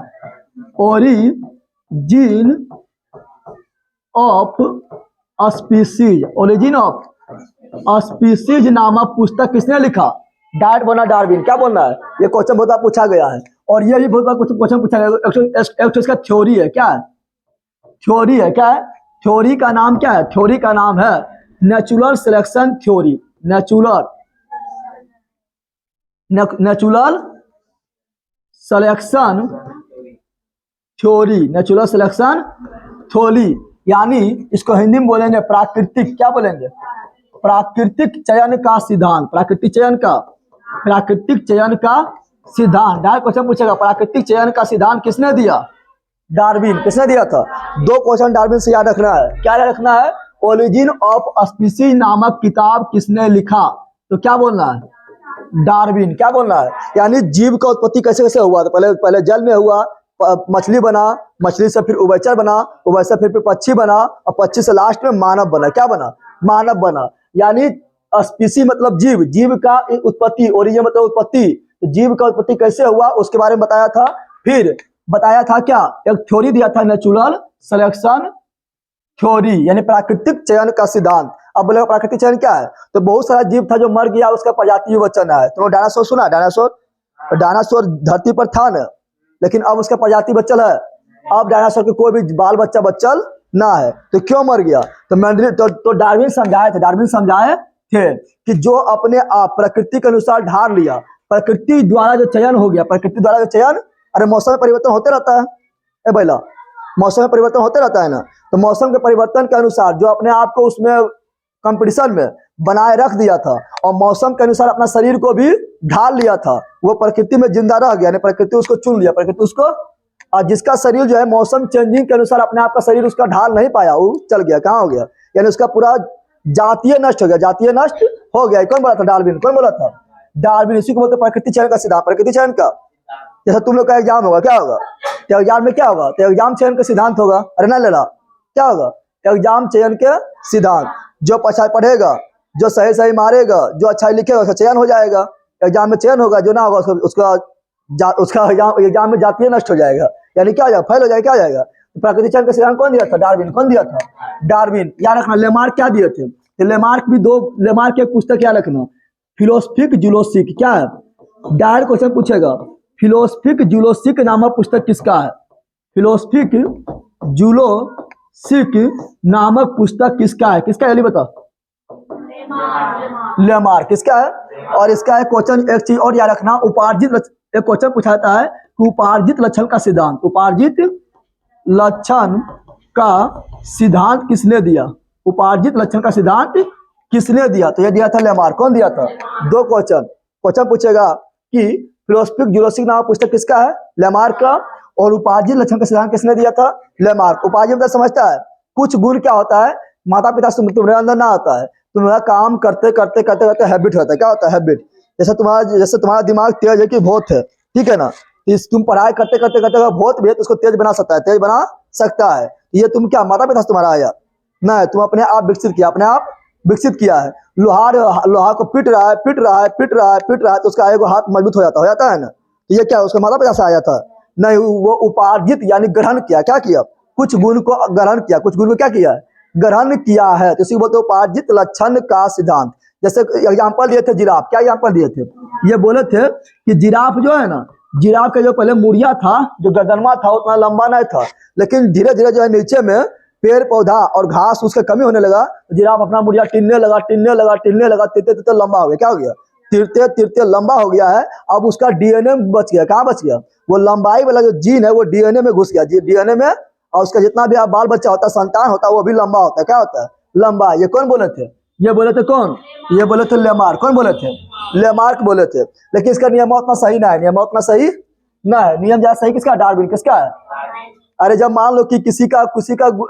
Origin of species. Origin of species नामक पुस्तक किसने लिखा? डायरेक्ट बोलना डार्विन। क्या बोलना है? ये क्वेश्चन बहुत बार पूछा गया है, और ये भी बहुत बार क्वेश्चन पूछा गया। एक इसका थ्योरी है। क्या है? थ्योरी है। क्या है? थ्योरी का नाम क्या है? थ्योरी का नाम है natural selection theory. Natural selection theory. Natural selection theory, यानी इसको हिंदी में बोलेंगे प्राकृतिक। क्या बोलेंगे? प्राकृतिक चयन का सिद्धांत। प्राकृतिक चयन का सिद्धांत। डायरेक्ट क्वेश्चन पूछेगा, प्राकृतिक चयन का सिद्धांत किसने दिया? डार्विन। किसने दिया था? 2 क्वेश्चन डार्विन से याद रखना है। क्या याद रखना है? ओरिजिन ऑफ स्पीसीज नामक किताब किसने लिखा? तो क्या बोलना है? डार्विन। क्या बोलना है? यानी जीव का उत्पत्ति कैसे कैसे हुआ? तो पहले जल में हुआ, मछली बना, मछली से फिर उभयचर बना, उभयचर फिर पक्षी बना, और पक्षी से लास्ट में मानव बना। क्या बना? मानव बना। यानी स्पीसी मतलब जीव, जीव का उत्पत्ति, ओरिजिन मतलब उत्पत्ति। तो जीव का उत्पत्ति कैसे हुआ उसके बारे में बताया था। फिर बताया था क्या? एक थ्योरी दिया था, नेचुरल सिलेक्शन थ्योरी, यानी प्राकृतिक चयन का सिद्धांत। अब बोले प्राकृतिक चयन क्या है? तो बहुत सारा जीव था जो मर गया, उसका प्रजाति विवचन है। तो डायनासोर सुना? डायनासोर धरती पर था ना, लेकिन अब उसका प्रजाति बचल है। अब डायनासोर के कोई भी बाल बच्चा बचल ना है। तो क्यों मर गया? तो डार्विन समझाए थे कि जो अपने आप प्रकृति के अनुसार ढाल लिया, प्रकृति द्वारा जो चयन हो गया, प्रकृति द्वारा जो चयन, अरे मौसम में परिवर्तन होते रहता है। ए बैला, मौसम में परिवर्तन होते रहता है ना, तो मौसम के परिवर्तन के अनुसार जो अपने आप को उसमें कंपटीशन में बनाए रख दिया था, और मौसम के अनुसार अपना शरीर को भी ढाल लिया था, वो प्रकृति में जिंदा रह गया, यानी प्रकृति उसको चुन लिया, प्रकृति उसको। और जिसका शरीर जो है मौसम चेंजिंग के अनुसार अपने आप का शरीर उसका ढाल नहीं पाया, वो चल गया, कहाँ हो गया? यानी उसका पूरा जातीय नष्ट हो गया, जातीय नष्ट हो गया। कौन बोला था? डार्विन। कौन बोला था? डार्विन। इसी को बोलते प्रकृति चयन का सिद्धांत। प्रकृति चयन का, जैसे तुम लोग का एग्जाम होगा, क्या होगा? तो एग्जाम में क्या होगा? तो एग्जाम चयन का सिद्धांत होगा। अरे ना लेला, क्या होगा? एग्जाम चयन के सिद्धांत। जो अच्छा पढ़ेगा, जो सही सही मारेगा, जो अच्छा लिखेगा, उसका चयन हो जाएगा, एग्जाम में चयन होगा। जो ना होगा उसका एग्जाम में जातीय नष्ट हो जाएगा, यानी क्या हो जाएगा? फेल हो जाएगा। क्या हो जाएगा? प्राकृतिक चयन का सिद्धांत कौन दिया था? डार्विन। कौन दिया था? डार्विन। याद रखना। लेमार्क क्या दिए थे? लेमार्क भी 2, लेमार्क की एक पुस्तक याद रखना, फिलोसफिक जूलॉजिक। क्या है? डायरेक्ट क्वेश्चन पूछेगा, फिलोसफिक जूलॉजिक नामक पुस्तक किसका है? फिलोसफिक जूलॉजिक नामक पुस्तक किसका है? किसका? जल्दी बता। लेमार्क। किसका है? और इसका एक क्वेश्चन, एक चीज और याद रखना, उपार्जित, एक क्वेश्चन पूछाता है कि उपार्जित लक्षण का सिद्धांत, उपार्जित लक्षण का सिद्धांत किसने दिया? उपार्जित लक्षण का सिद्धांत किसने दिया? तो ये दिया था लेमार्क। कौन दिया था? दो क्वेश्चन। क्वेश्चन पूछेगा कि फिलोसफिक जूलॉजिक नाम पुस्तक किसका है? लेमार्क का। और उपार्जित लक्षण का सिद्धांत किसने दिया था? लेमार्क। उपार्जित मतलब समझता है, कुछ गुण क्या होता है, माता पिता से तुम्हारे अंदर ना आता है, तुम्हारा काम करते करते करते करते हैबिट होता है। क्या होता है? हैबिट। जैसे तुम्हारा दिमाग तेज है कि बहुत है, ठीक है ना, तुम पढ़ाई करते करते करते अगर बहुत भी है तो उसको तेज बना सकता है, तेज बना सकता है। ये तुम क्या माता पिता से तुम्हारा आया? नहीं, तुम अपने आप विकसित किया, अपने आप विकसित किया है। लोहार लोहा को पीट रहा है, पीट रहा है, पीट रहा है, पीट रहा है, तो उसका एगो हाथ मजबूत हो जाता है ना। तो ये क्या उसका माता पिता से आया था? नहीं, वो उपार्जित यानी ग्रहण किया। क्या किया? कुछ गुण को ग्रहण किया, कुछ गुण को क्या किया? ग्रहण किया है। तो इसी को बोलते हैं उपार्जित लक्षण का सिद्धांत। जैसे एग्जाम्पल दिए थे जिराफ। क्या एग्जाम्पल दिए थे? ये बोले थे कि जिराफ जो है ना, जिराफ का जो पहले मुड़िया था, जो गर्दनमा था, उतना लंबा नहीं था, लेकिन धीरे धीरे जो है नीचे में पेड़ पौधा और घास उसका कमी होने लगा, जिराफ अपना मुड़िया टिनने लगा, टिनने लगा, टिनने लगा, तिरते तिरते लंबा हो गया। क्या हो गया? तिरते तिरते लंबा हो गया है। अब उसका डीएनए बच गया। कहाँ बच गया? वो लंबाई वाला जो जीन है वो डीएनए में घुस गया, डीएनए में। और उसका जितना भी बाल बच्चा होता है, संतान होता है, वो भी लंबा होता है। क्या होता है? लंबा। ये कौन बोले थे? ये बोले थे कौन? ये बोले थे लेमार्क। कौन बोले थे? लेमार्क बोले थे। लेकिन इसका नियम उतना सही ना है, नियम उतना सही ना है। नियम ज्यादा सही किसका? डार्विन। किसका है? अरे जब मान लो कि किसी का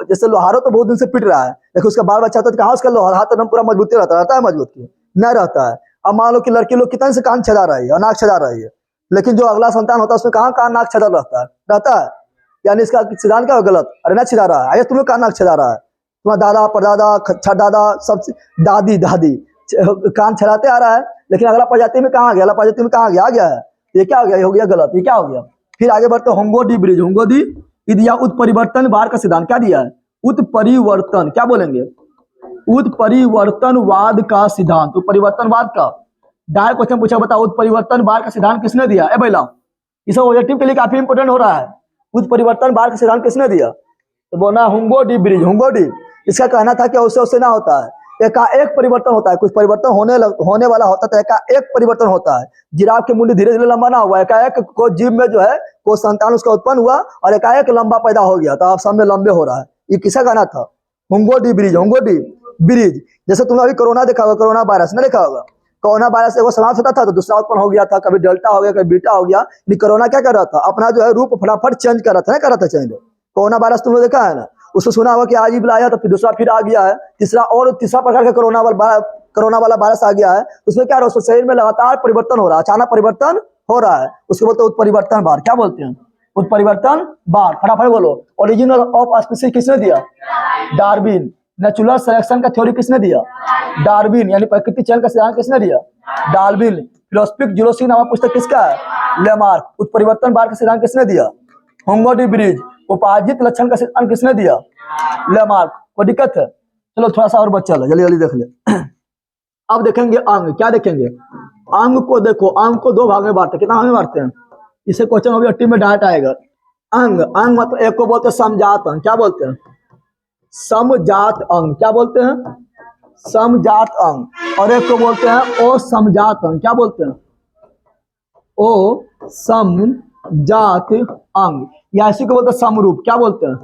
जैसे लोहारो तो बहुत दिन से पिट रहा है, लेकिन उसका बाल बच्चा होता है तो कहाँ उसका लोहार हाथ एकदम पूरा मजबूत रहता है? मजबूत की नहीं रहता है। अब मान लो कि लड़की लोग कितने से कान छेदा रही है और नाक छेदा रही है, लेकिन जो अगला संतान होता है उसमें कहाँ कान नाक छेदा रहता है। यानी इसका सिद्धांत क्या गलत? अरे ना छिदा रहा है, अरे तुम्हें कान नाक छिदा रहा है, तुम्हारा दादा परदादा छदादा सब दादी दादी कान छड़ाते आ रहा है, लेकिन अगला प्रजाति में कहाँ गया? अगला प्रजाति में कहाँ गया? आ गया है। ये क्या हो गया? ये हो गया गलत। ये क्या हो गया? फिर आगे बढ़ते होंगो डी ब्रिज। होंगो डी दिया उत्परिवर्तन बार का सिद्धांत। क्या दिया है? उत्परिवर्तन। क्या बोलेंगे? उत्परिवर्तनवाद का सिद्धांत। उत्परिवर्तनवाद का डायरेक्ट क्वेश्चन पूछा, बताओ उत्परिवर्तन बार का सिद्धांत किसने दिया? ए भैया, इस ऑब्जेक्टिव के लिए काफी इंपोर्टेंट हो रहा है। उत्परिवर्तन बार का सिद्धांत किसने दिया? तो बोला हुंगो डी ब्रिज। Hugo D. इसका कहना था कि उससे उससे ना होता है, एकाएक परिवर्तन होता है। कुछ परिवर्तन होने वाला होता है तो एकाएक परिवर्तन होता है। जिराफ के मुंडी धीरे धीरे लंबा ना हुआ, एकाएक को जीव में जो है को संतान उसका उत्पन्न हुआ और एकाएक लंबा पैदा हो गया, तो आप सब में लंबे हो रहा है। ये किसका कहना था? Hugo de Vries. Hugo de Vries. जैसे तुमने अभी कोरोना देखा होगा, कोरोना वायरस ने देखा होगा। कोरोना वायरस एगो समाप्त होता था तो दूसरा उत्पन्न हो गया था, कभी डेल्टा हो गया, कभी बीटा हो गया। कोरोना क्या कर रहा था? अपना जो है रूप फटाफट चेंज कर रहा था, नहीं कर रहा था चेंज। कोरोना वायरस तुमने देखा है ना, उसको सुना होगा कि आज ही बुलाया तो फिर दूसरा फिर आ गया है, तीसरा प्रकार का कोरोना वाला वायरस आ गया है। उसमें क्या उसके शरीर में लगातार परिवर्तन हो रहा है, अचानक परिवर्तन हो रहा है। उसको बोलते हैं उत्परिवर्तन बार। क्या बोलते हैं? उत्परिवर्तन बार। फटाफट बोलो। ओरिजिनल ऑफ स्पीसीज किसने दिया? डार्विन। नेचुरल सिलेक्शन का थ्योरी किसने दिया? डार्विन। यानी प्रकृति चयन का सिद्धांत किसने दिया? डार्विन। फिलोसफिक जूलॉजिक नामक पुस्तक किसका है? लेमार्क। उत्परिवर्तन बार का सिद्धांत किसने दिया? होंगो डी ब्रिज। उपार्जित लक्षण का सिद्धांत किसने दिया? लेमार्क। कोई दिक्कत है? चलो थोड़ा सा और बच्चा लो, जल्दी जल्दी देख ले। अब देखेंगे अंग। क्या देखेंगे? अंग को देखो, अंग को दो भाग में बांटते हैं। कितना भाग में बांटते हैं? इसे क्वेश्चन अभी 80 में डायरेक्ट आएगा। अंग मतलब एक को बोलते हैं समजात अंग। क्या बोलते हैं? समजात अंग। क्या बोलते हैं? समजात अंग। और एक को बोलते हैं असमजात अंग। क्या बोलते हैं? ओ समजात अंग। या इसी को बोलते हैं समरूप। क्या बोलते हैं?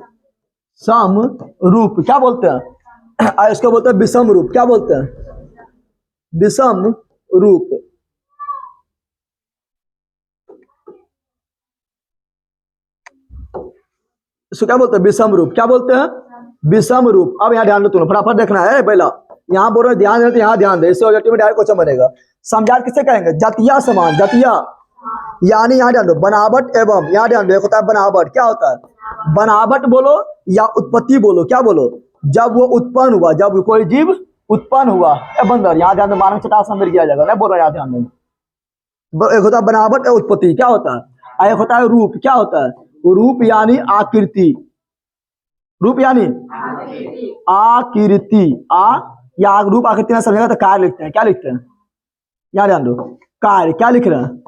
समरूप। क्या बोलते हैं? इसको बोलते हैं विषम रूप। क्या बोलते हैं? विषम रूप। इसको क्या बोलते हैं? विषम रूप। क्या बोलते हैं? विषम रूप। अब यहाँ ध्यान दो, तुम्हें फटाफट देखना है पहला। यहाँ बोल रहे ध्यान दे तो यहाँ ध्यान दे, इससे ऑब्जेक्टिव में डायरेक्ट क्वेश्चन बनेगा। समजात किसे कहेंगे? जातिया समान। जातिया यानी यहाँ ध्यान दो बनावट एवं, यहाँ ध्यान दो एक होता है बनावट। क्या होता है? बनावट बोलो या उत्पत्ति बोलो। क्या बोलो? जब वो उत्पन्न हुआ, जब कोई जीव उत्पन्न हुआ। बंदर, यहाँ ध्यान दो, मानव चटास में किया जाएगा, नहीं बोल रहा, यहाँ ध्यान दो। एक होता है बनावट या उत्पत्ति। क्या होता है? एक होता है रूप। क्या होता है? रूप यानी आकृति। रूप यानी आकृति। या रूप आकृति में समझेगा तो कार्य लिखते हैं। क्या लिखते हैं? यहाँ ध्यान दो, कार्य। क्या लिख रहे हैं?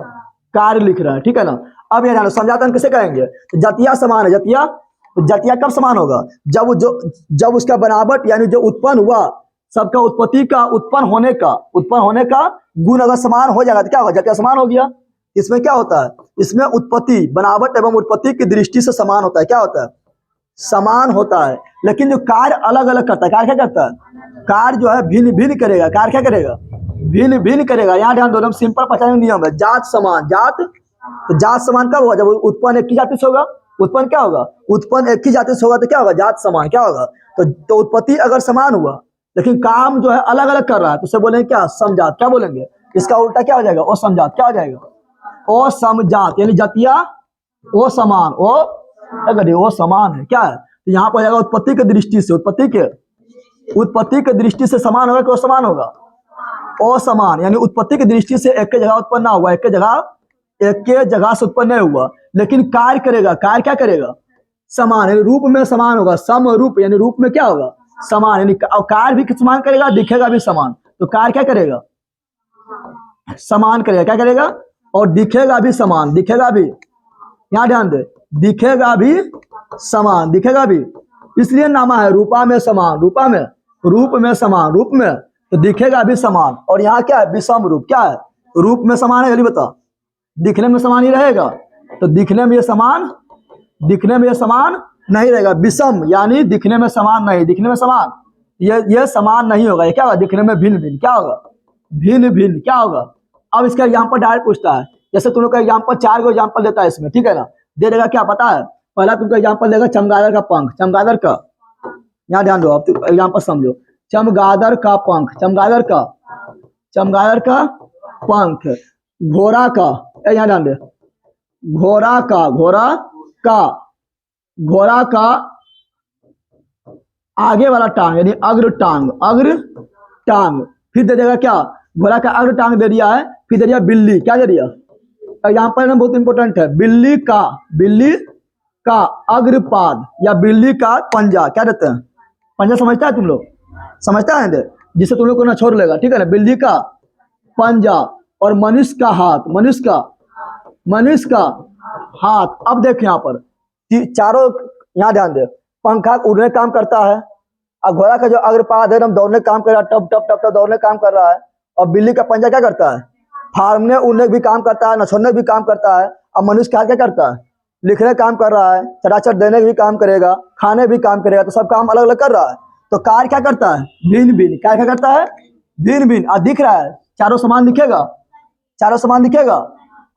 कार्य लिख रहे हैं, ठीक है ना। अब ये ध्यान दो, समझाता किसे कहेंगे? तो जतिया समान है। जतिया, तो जतिया कब समान होगा? जब उसका बनावट यानी जो उत्पन्न हुआ, सबका उत्पत्ति का उत्पन्न होने का गुण अगर समान हो जाएगा तो क्या होगा? जतिया समान हो गया। इसमें क्या होता है? इसमें उत्पत्ति, बनावट एवं उत्पत्ति की दृष्टि से समान होता है। क्या होता है? समान होता है, लेकिन जो कार्य अलग अलग करता है। कार्य क्या करता है? कार्य जो है भिन्न भिन्न करेगा। कार्य क्या करेगा? भिन्न भिन्न करेगा। यहाँ ध्यान दो, एकदम सिंपल पहचान नियम है। जात समान, जात तो जात समान कब होगा? जब उत्पन्न एक ही जाति से होगा। उत्पन्न क्या होगा? उत्पन्न एक ही जाति से होगा तो क्या होगा? जात समान। क्या होगा? तो उत्पत्ति अगर समान हुआ लेकिन काम जो है अलग अलग कर रहा है तो उसे बोलेंगे क्या? समजात। क्या बोलेंगे? इसका उल्टा क्या हो जाएगा? ओ समजात। क्या हो जाएगा? ओ समजात, यानी जातिया ओ समान, ओ अगर वो समान है क्या है? तो यहाँ पर जाएगा उत्पत्ति के दृष्टि से, उत्पत्ति के दृष्टि से समान होगा कि असमान होगा? असमान, यानी उत्पत्ति की दृष्टि से एक के जगह उत्पन्न ना हुआ, एक के जगह से उत्पन्न नहीं हुआ, लेकिन कार्य करेगा। कार्य क्या करेगा? समान, यानी रूप में समान होगा। सम रूप, यानी रूप में क्या होगा? समान, यानी कार्य भी समान करेगा, दिखेगा भी समान। तो कार्य क्या करेगा? समान करेगा। क्या करेगा? और दिखेगा भी समान। दिखेगा भी, यहाँ ध्यान दे, दिखेगा भी समान, दिखेगा भी, इसलिए नामा है रूपा में समान। रूपा में, रूप में समान, रूप में तो दिखेगा भी समान। और यहाँ क्या है? विषम रूप। क्या है? रूप में समान है, जल्दी बता। दिखने में समान ही रहेगा, तो दिखने में ये समान, दिखने में ये समान नहीं रहेगा। विषम यानी दिखने में समान नहीं, दिखने में समान, ये समान नहीं होगा। ये क्या होगा? दिखने में भिन्न भिन्न। क्या होगा? भिन्न भिन्न। क्या होगा? अब इसका एग्जाम्पल डायरेक्ट पूछता है, जैसे तुम लोग का एग्जाम्पल 4 को एग्जाम्पल देता है इसमें, ठीक है ना? दे देगा क्या पता है? पहला तुमको एग्जाम्पल देगा चमगादड़ का पंख। चमगादड़ का, यहाँ ध्यान दो, अब एग्जाम्पल समझो। चमगादड़ का पंख, चमगादड़ का पंख। घोड़ा का, यहाँ ध्यान दे, घोड़ा का आगे वाला टांग, यानी अग्र टांग। फिर दे देगा क्या? घोड़ा का अग्र टांग दे दिया है। फिर दे दिया बिल्ली। क्या दे दिया? यहाँ पर बहुत इंपॉर्टेंट है, बिल्ली का अग्रपाद या बिल्ली का पंजा। क्या देते हैं? पंजा समझता है तुम लोग? समझता है, जिससे तुम लोग को ना छोड़ लेगा, ठीक है ना? बिल्ली का पंजा और मनुष्य का हाथ, मनुष्य का हाथ। अब देख यहाँ पर चारों, यहाँ ध्यान दे, पंखा उड़ने काम करता है, और घोड़ा का जो अग्रपाद है एकदम दौड़ने काम कर रहा है, टप टप टप टप दौड़ने काम कर रहा है। और बिल्ली का पंजा क्या करता है? फाड़ने उड़ने भी काम करता है, नछोड़ने भी काम करता है। और मनुष्य का हाथ क्या करता है? लिखने काम कर रहा है, चटाचट देने भी काम करेगा, खाने भी काम करेगा, तो सब काम अलग अलग कर रहा है। तो कार्य क्या करता है? भिन्न भिन्न। कार्य क्या करता है? भिन्न भिन्न। और दिख रहा है, चारों समान दिखेगा, चारों समान दिखेगा।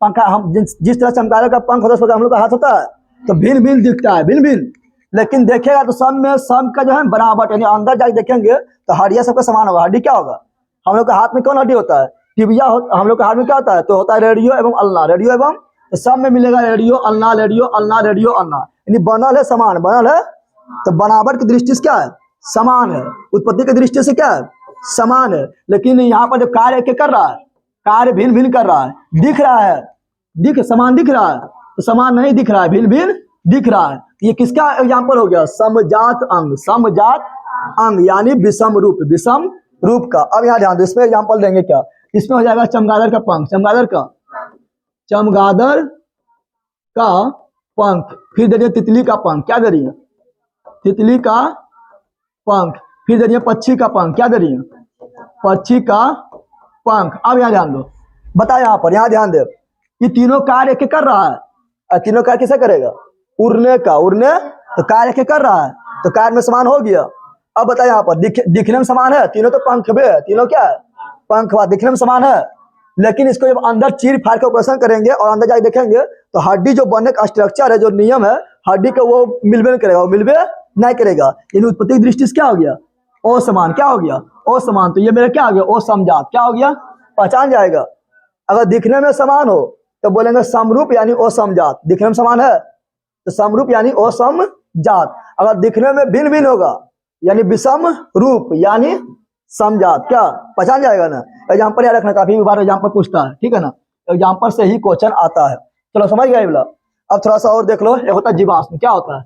पंखा, हम जिस तरह चमगादड़ का पंख होता है हम लोग का हाथ होता है, तो भिन्न भिन्न दिखता है, भिन्न भिन्न। लेकिन देखेगा तो सब में, सब का जो है बराबर, यानी अंदर जाके देखेंगे तो हड्डियां सबका समान होगा। हड्डी क्या होगा? हम लोग के हाथ में कौन हड्डी होता है? टिबिया। हम लोग के हाथ में क्या होता है? तो होता है रेडियो एवं अल्ना। रेडियो एवं, तो सब में मिलेगा radio ulna, radio ulna, radio ulna, यानी बनल है समान, बनल है। तो बनावट की दृष्टि से क्या है? समान है। उत्पत्ति की दृष्टि से क्या है? समान है। लेकिन यहाँ पर जो कार्य क्या कर रहा है? कार्य भिन्न भिन्न कर रहा है। दिख रहा है, समान दिख रहा है, तो समान नहीं दिख रहा है, भिन्न भिन्न दिख रहा है। ये किसका एग्जाम्पल हो गया? समजात अंग, समजात अंग यानी विषम रूप का। अब यहाँ ध्यान दो, इसमें एग्जाम्पल देंगे क्या? इसमें हो जाएगा चमगादड़ का पंख, चमगादड़ का पंख। फिर दे दिया तितली का पंख। क्या दे रही है? तितली का पंख। फिर दे दिया पक्षी का पंख। क्या दे रही है? पक्षी का पंख। अब यहाँ ध्यान दो, बता यहाँ पर, यहाँ ध्यान दे, ये तीनों कार्य क्या कर रहा है? तीनों कार्य किसे करेगा? उड़ने का, उड़ने, तो कार्य क्या कर रहा है? तो कार्य में समान हो गया। अब बता यहाँ पर, दिखने में समान है, तीनों तो पंख भी है, तीनों क्या है? पंख हुआ, दिखने में समान है। लेकिन इसको जब अंदर चीर फाड़ के ऑपरेशन करेंगे और अंदर जाके देखेंगे तो हड्डी जो बनने का स्ट्रक्चर है, जो नियम है हड्डी का, वो मिलबे नहीं करेगा, वो मिलबे नहीं करेगा। यानी उत्पत्ति की दृष्टि से क्या हो गया? असमान। क्या हो गया? असमान। तो ये मेरा क्या हो गया? असमजात। क्या हो गया? पहचान जाएगा। अगर दिखने में समान हो तो बोलेंगे समरूप यानी असमजात। दिखने में समान है तो समरूप यानी असमजात। अगर दिखने में भिन्न भिन्न होगा यानी विषम रूप यानी समजात। क्या पहचान जाएगा ना? एग्जाम्पल याद रखना, काफी बार एग्जाम्पल पूछता है, ठीक है ना? एग्जाम्पल से ही क्वेश्चन आता है। चलो समझ गए बोला। अब थोड़ा सा और देख लो, ये होता है जीवाश्म। क्या होता है?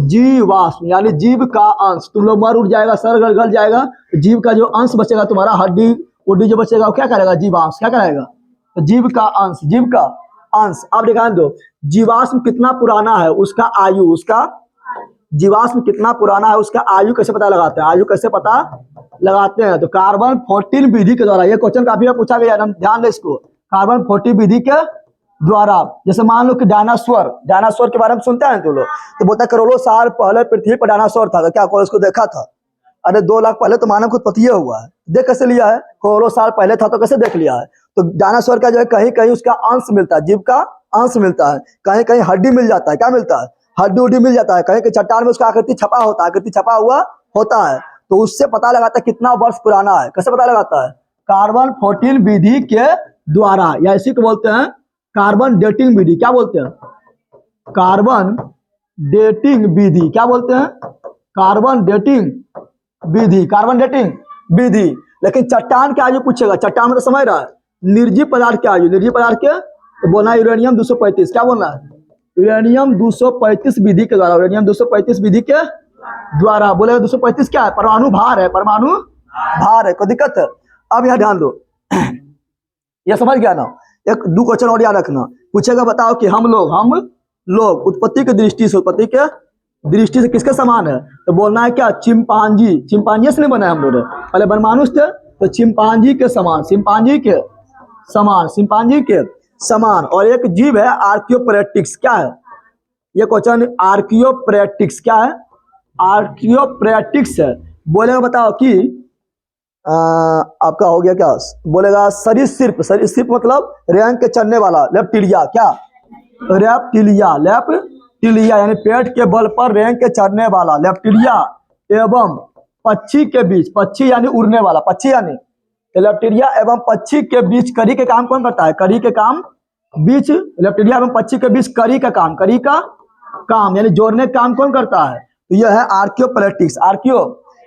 जीवाश्म यानी जीव का अंश। तुम लोग मर उड़ जाएगा, सर गल जाएगा, जीव का जो अंश बचेगा तुम्हारा, हड्डी उड्डी जो बचेगा वो क्या करेगा? जीवांश। क्या करेगा? तो जीव का अंश, जीव का अंश। अब ध्यान दो, जीवाश्म कितना पुराना है, उसका आयु, उसका जीवाश्म कितना पुराना है, उसका आयु कैसे पता लगाते हैं? आयु कैसे पता लगाते हैं? तो कार्बन 14 विधि के द्वारा। ये क्वेश्चन काफी बार पूछा गया, ध्यान दे इसको। कार्बन 14 विधि के द्वारा। जैसे मान लो कि डायनासोर के बारे में सुनते हैं तो लोग, तो बोलता है करोड़ों साल पहले पृथ्वी पर डायनासोर था, तो क्या कोई उसको देखा था? अरे 2 लाख पहले तो मानव खुद पतिये हुआ है, देख कैसे लिया है? करोड़ों साल पहले था तो कैसे देख लिया है? तो डायनासोर का जो है कहीं कहीं उसका अंश मिलता है, जीव का अंश मिलता है, कहीं कहीं हड्डी मिल जाता है। क्या मिलता है? हड्डी उड्डी मिल जाता है, कहीं कहीं चट्टान में उसका आकृति छपा होता है, आकृति छपा हुआ होता है। तो उससे पता लगाता है कितना वर्ष पुराना है। कैसे पता लगाता है? कार्बन 14 विधि के द्वारा, या इसी को बोलते हैं कार्बन डेटिंग विधि। क्या बोलते हैं? कार्बन डेटिंग विधि। क्या बोलते हैं? कार्बन डेटिंग विधि, कार्बन डेटिंग विधि। लेकिन चट्टान के आयु पूछेगा, चट्टान में तो समझ रहा है, निर्जीव पदार्थ के आयु, निर्जीव पदार्थ के तो बोलना है यूरेनियम 235। क्या बोलना है? यूरेनियम 235 विधि के द्वारा, यूरेनियम 235 विधि के द्वारा। बोलेगा 235 क्या है? परमाणु भार है, परमाणु भार है। कोई दिक्कत है? अब यहाँ ध्यान दो, यह समझ गया ना? एक 2 क्वेश्चन और याद रखना। पूछेगा बताओ कि हम लोग उत्पत्ति की दृष्टि से किसके समान है? तो बोलना है क्या? चिंपांजी। चिंपांजी से नहीं बना है हम लोग, पहले बनमानुष थे, तो चिंपांजी के समान, चिंपांजी के समान, चिंपांजी के समान। और एक जीव है आर्कियोप्टेरिक्स। क्या है ये क्वेश्चन? आर्कियोप्टेरिक्स क्या है? आर्कियोप्टेरिक्स है। बोलेगा बताओ कि आपका हो गया क्या? बोलेगा सरीसृप। सरीसृप मतलब रेंग के चलने वाला, लेप्टिलिया। क्या? रेप्टिलिया, लेप्टिलिया यानी पेट के बल पर रेंग के चढ़ने वाला लेप्टिलिया एवं पक्षी के बीच, पक्षी यानी उड़ने वाला, पक्षी यानी लेप्टिलिया एवं पक्षी के बीच करी के काम कौन करता है? करी के काम बीच, लेप्टिलिया एवं पक्षी के बीच करी का काम यानी जोड़ने का काम कौन करता है? तो यह है आर्कियोप्टेरिक्स।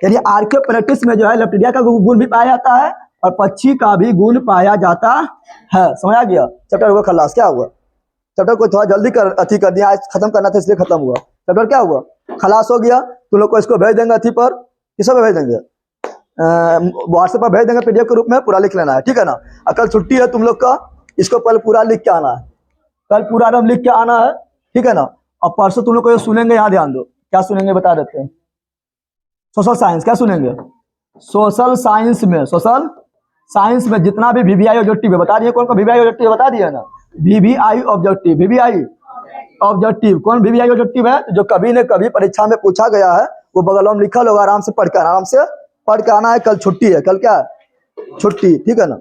यानी आर्कियोप्टेरिक्स में जो है लेप्टिलिया का गुण भी पाया जाता है और पक्षी का भी गुण पाया जाता है। समझ आ गया? चैप्टर हुआ खलास। क्या हुआ? चैप्टर को थोड़ा जल्दी कर दिया, आज खत्म करना था इसलिए खत्म हुआ। चैप्टर क्या हुआ? खलास हो गया। तुम लोग को इसको भेज देंगे अथी पर, किस पे भेज देंगे? व्हाट्सएप पर भेज देंगे पीडीएफ के रूप में, पूरा लिख लेना है, ठीक है ना? कल छुट्टी है तुम लोग का, इसको कल पूरा लिख के आना है, कल पूरा एकदम लिख के आना है, ठीक है ना? और परसों तुम लोग को सुनेंगे, यहाँ ध्यान दो, क्या सुनेंगे बता देते हैं। Social science. क्या सुनेंगे? सोशल साइंस में जितना भी वीवीआई ऑब्जेक्टिव है बता दिए। कौन कौन वीवीआई ऑब्जेक्टिव बता दिए ना? वीवीआई ऑब्जेक्टिव, वीवीआई ऑब्जेक्टिव कौन वीवीआई ऑब्जेक्टिव है? जो कभी न कभी परीक्षा में पूछा गया है, वो बगल में लिखा होगा, आराम से पढ़ के आना है। कल छुट्टी है, कल क्या है? छुट्टी, ठीक है ना?